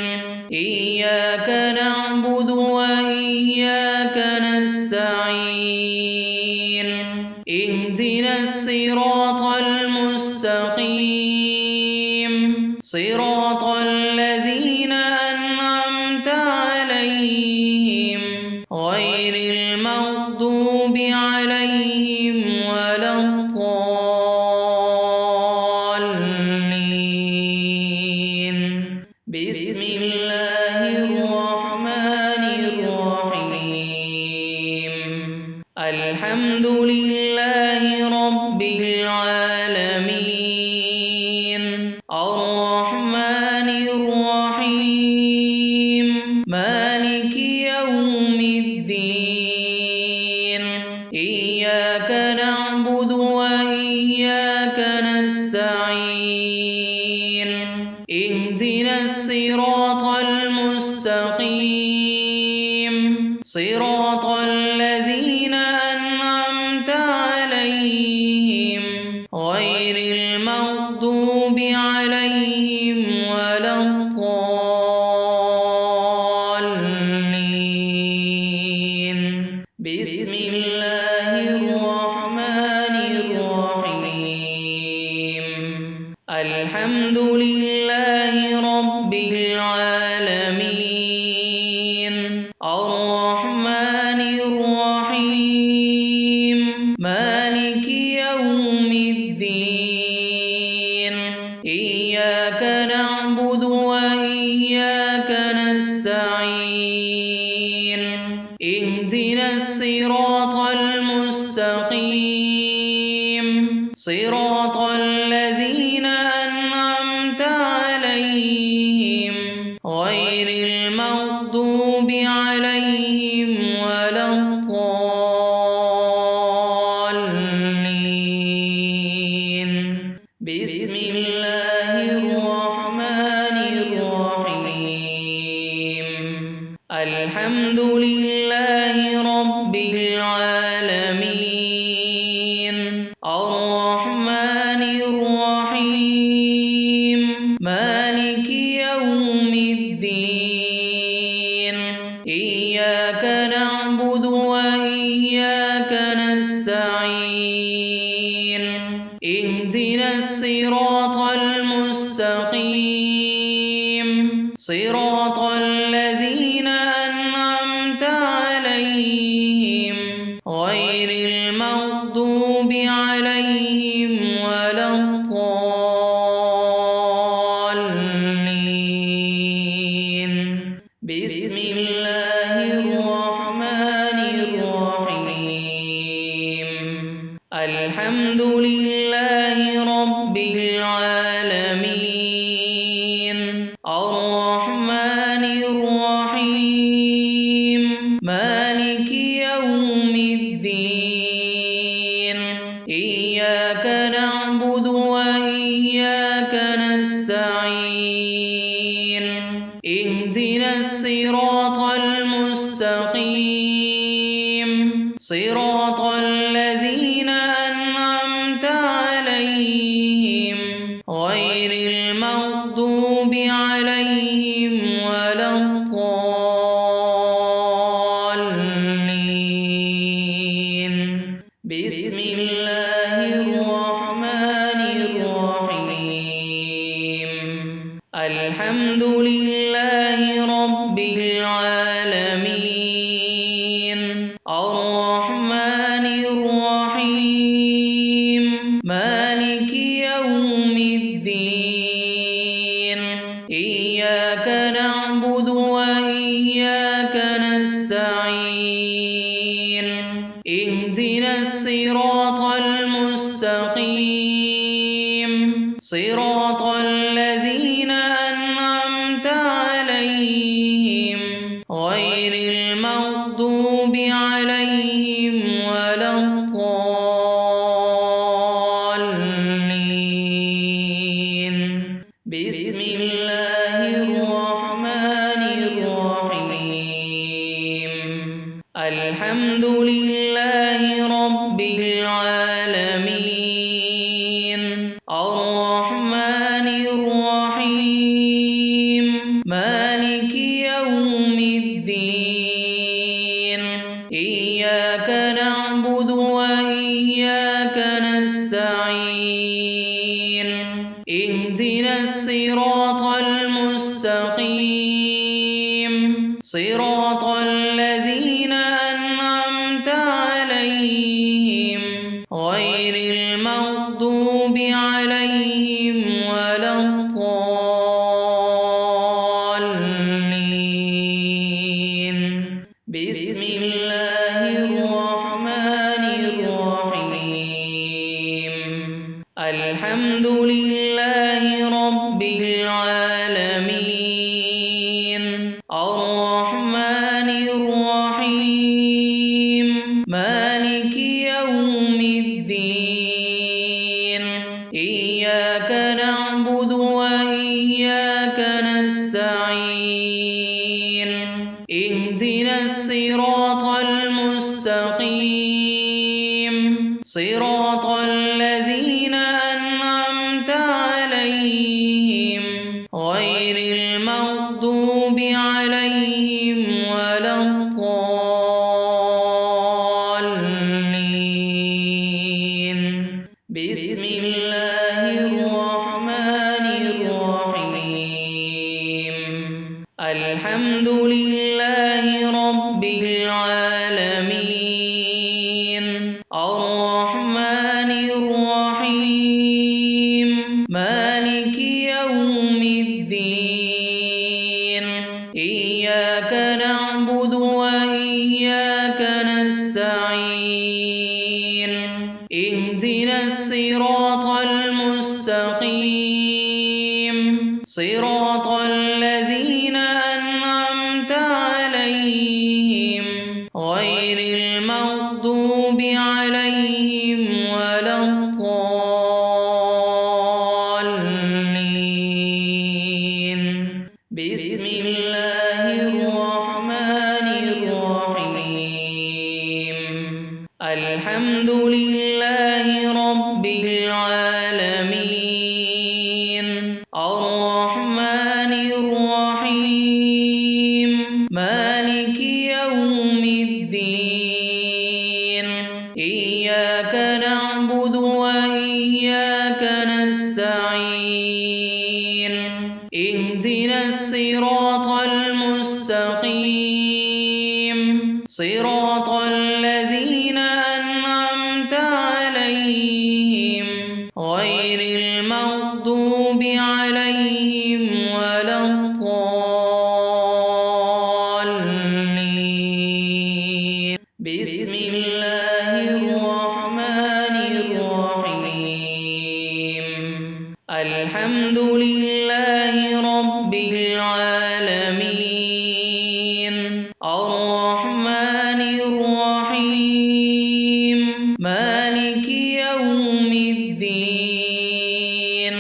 إياك نعبد وإياك نستعين اهدنا الصراط المستقيم صراط الذين أنعمت عليهم غير المغضوب عليهم ولا الضالين بسم الله الرحمن الرحيم الحمد لله رب العالمين الرحمن الرحيم مالك يوم الدين إياك نعبد وإياك نستعين اهدنا الصراط المستقيم صراط الذين أنعمت عليهم غير المغضوب عليهم ولا الضالين بسم الله الرحمن الرحيم الحمد لله رب العالمين الرحمن الرحيم مالك يوم الدين إياك نعبد وإياك نستعين اهدنا الصراط المستقيم صراط الذين أنعمت عليهم غير المغضوب عليهم ولا الضالين بسم الله الرحمن الرحيم الحمد لله رب العالمين الرحمن الرحيم مالك يوم الدين إياك نعبد وإياك نستعين اهدنا الصراط المستقيم صراط الذين أنعمت عليهم غير المغضوب عليهم ولا الضالين بسم الله الرحمن الرحيم الحمد لله رب العالمين الرحمن الرحيم مالك يوم الدين إياك نعبد وإياك نستعين اهدنا الصراط المستقيم صراط الذين أنعمت عليهم غير المغضوب عليهم ولا الضالين بسم الله الرحمن الرحيم الحمد لله رب العالمين الرحمن الرحيم مالك يوم الدين إياك نعبد وإياك نستعين اهدنا الصراط المستقيم صراط الذين أنعمت عليهم غير المغضوب عليهم ولا الضالين بسم الله الرحمن الرحيم الحمد لله رب العالمين الرحمن الرحيم مالك يوم الدين إياك نعبد وإياك نستعين اهدنا الصراط المستقيم صراط الذين أنعمت عليهم غير المغضوب عليهم ولا الضالين بسم الله الرحمن الرحيم الحمد لله رب العالمين الرحمن الرحيم مالك يوم الدين إياك نعبد وإياك نستعين اهدنا الصراط المستقيم صراط الذين أنعمت عليهم غير المغضوب عليهم ولا الضالين بسم الله الرحمن الرحيم الحمد لله رب العالمين الرحمن الرحيم مالك يوم الدين إياك نعبد وإياك نستعين اهدنا الصراط المستقيم صراط الذين أنعمت عليهم غير المغضوب عليهم ولا الضالين بسم الله الرحمن الرحيم الحمد لله رب العالمين الرحمن الرحيم مالك يوم الدين إياك نعبد وإياك نستعين اهدنا الصراط المستقيم صراط الذين أنعمت عليهم غير المغضوب عليهم ولا الضالين بسم الله الرحمن الرحيم الحمد لله رب العالمين الرحمن الرحيم مالك يوم الدين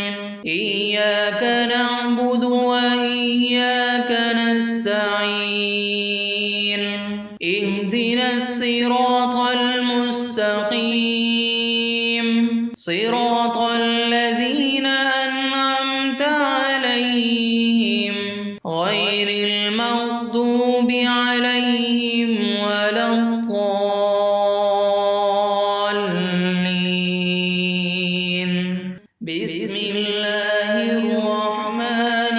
إياك نعبد وإياك نستعين اهدنا الصراط المستقيم صراط الذين أنعمت عليهم غير المغضوب عليهم ولا الضالين بسم الله الرحمن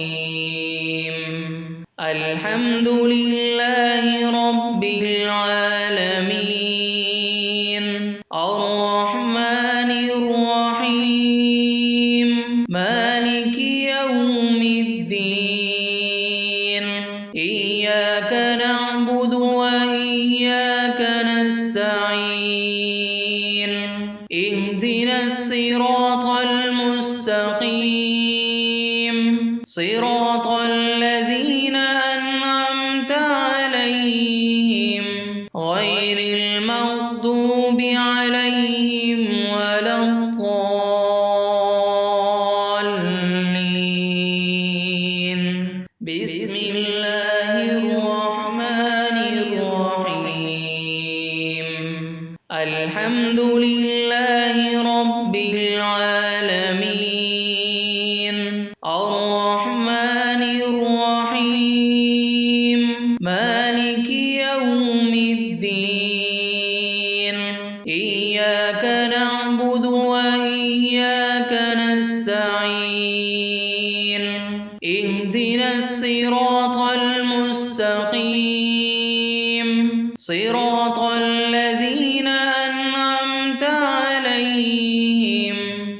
الرحيم الحمد لله رب العالمين الرحمن الرحيم مالك يوم الدين إياك نعبد وإياك نستعين اهدنا الصراط المستقيم صراط الذين أنعمت عليهم غير المغضوب عليهم ولا الضالين بسم الله الرحمن الرحيم الحمد لله رب العالمين الرحمن الرحيم مالك يوم الدين إياك نعبد وإياك نستعين اهدنا الصراط المستقيم صراط الذين أنعمت عليهم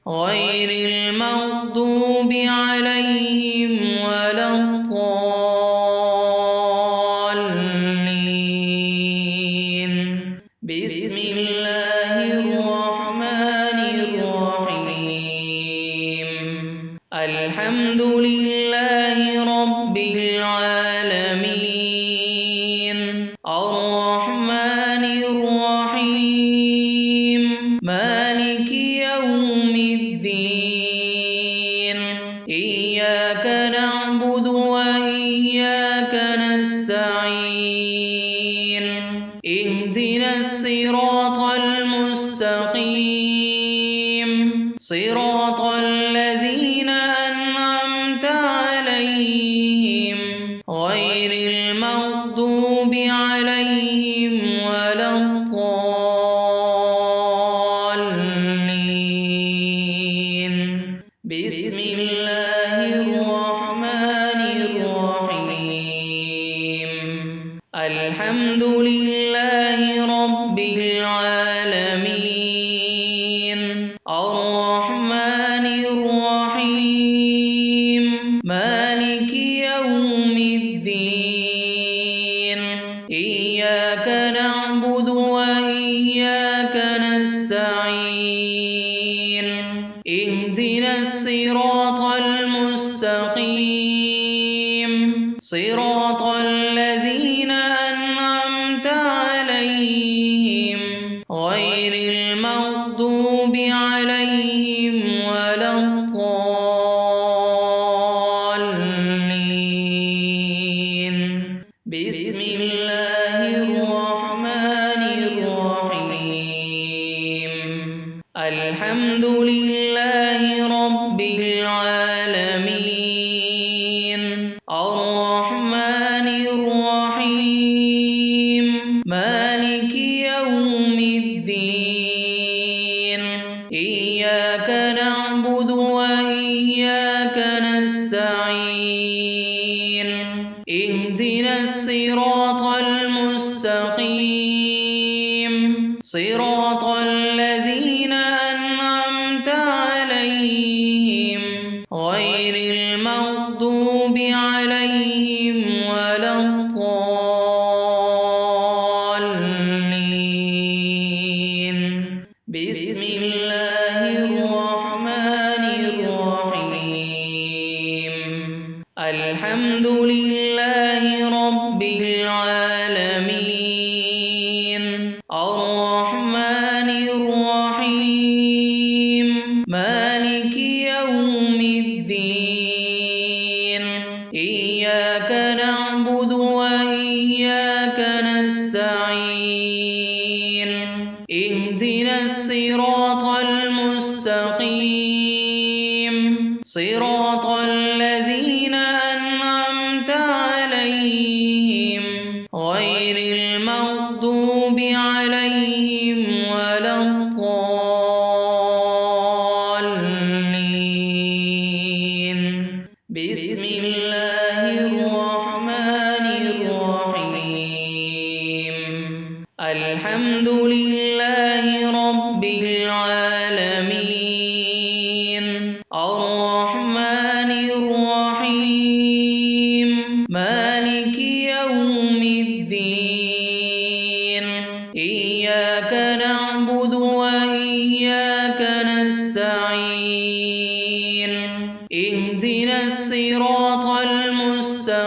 غير المغضوب عليهم ولا الضالين بسم الله الرحمن الرحيم الحمد لله رب العالمين الرحمن الرحيم مالك يوم الدين إياك نعبد وإياك نستعين اهدنا الصراط المستقيم صراط الذين أنعمت عليهم غير المغضوب عليهم ولا الضالين بسم الله الرحمن الرحيم الحمد لله رب العالمين الرحمن الرحيم مالك يوم الدين إياك نعبد وإياك نستعين اهدنا الصراط المستقيم صراط الذين أنعمت عليهم غير المغضوب عليهم ولا الضالين بسم الله الرحمن الرحيم الحمد لله رب العالمين الرحمن الرحيم مالك يوم الدين إياك نعبد وإياك نستعين اهدنا الصراط المستقيم صراط الذين أنعمت عليهم غير المغضوب عليهم ولا الضالين بسم الله الرحمن الرحيم الحمد لله رب العالمين الرحمن الرحيم مالك يوم الدين إياك نعبد وإياك نستعين اهدنا الصراط المستقيم صراط الذين أنعمت عليهم غير المغضوب عليهم ولا الضالين بسم الله الرحمن الرحيم الحمد لله رب العالمين الرحمن الرحيم مالك يوم الدين إياك نعبد وإياك نستعين اهدنا الصراط المستقيم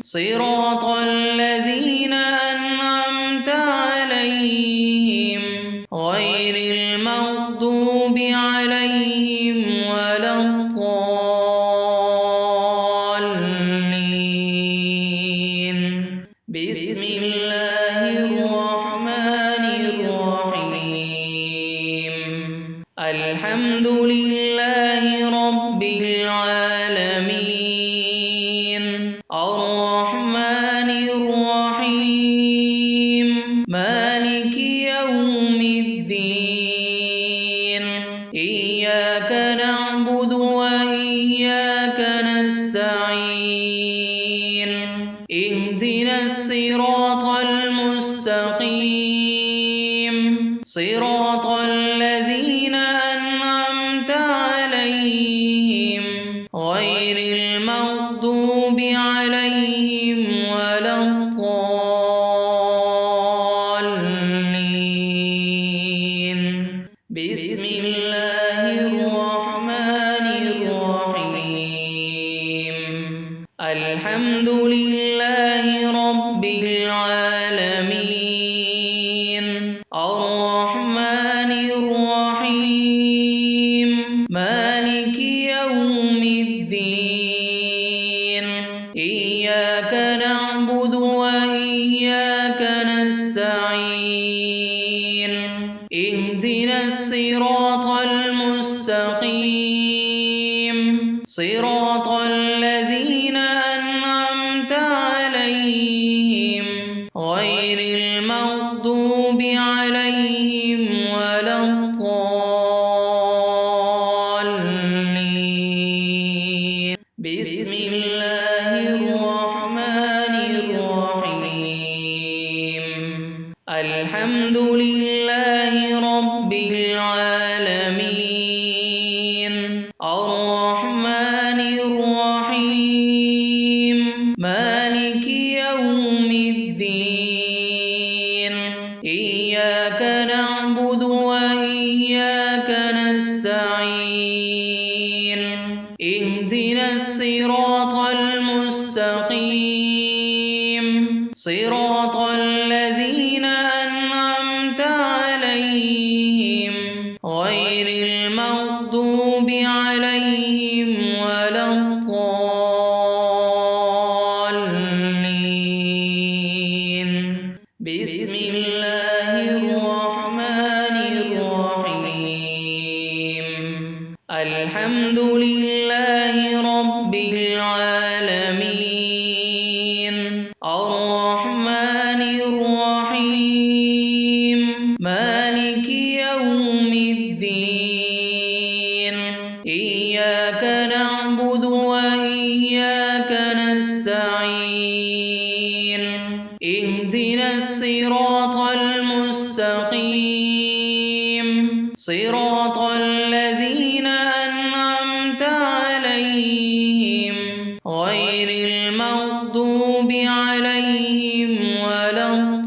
صراط الذين أنعمت عليهم غير المغضوب عليهم ولا الضالين بسم الله الرحمن الرحيم الحمد لله رب العالمين الرحمن الرحمن الرحيم مالك يوم الدين إياك نعبد وإياك نستعين اهدنا الصراط المستقيم صراط الذين أنعمت عليهم غير المغضوب عليهم ولا الضالين بسم الله الرحمن الرحيم الحمد لله رب العالمين الرحمن الرحيم مالك يوم الدين إياك نعبد وإياك نستعين اهدنا الصراط المستقيم صراط الذين أنعمت عليهم غير المغضوب عليهم ولا الضالين بسم الله الرحمن الرحيم الحمد لله رب العالمين الرحمن الرحيم مالك يوم الدين إياك نعبد وإياك نستعين اهدنا الصراط المستقيم صراط الذين أنعمت عليهم غير المغضوب عليهم ولا الضالين بسم الله الرحمن الرحيم الحمد لله رب العالمين الرحمن الرحيم مالك يوم الدين إياك نعبد وإياك نستعين اهدنا الصراط المستقيم صراط الذين أنعمت عليهم غير المغضوب عليهم ولا الضالين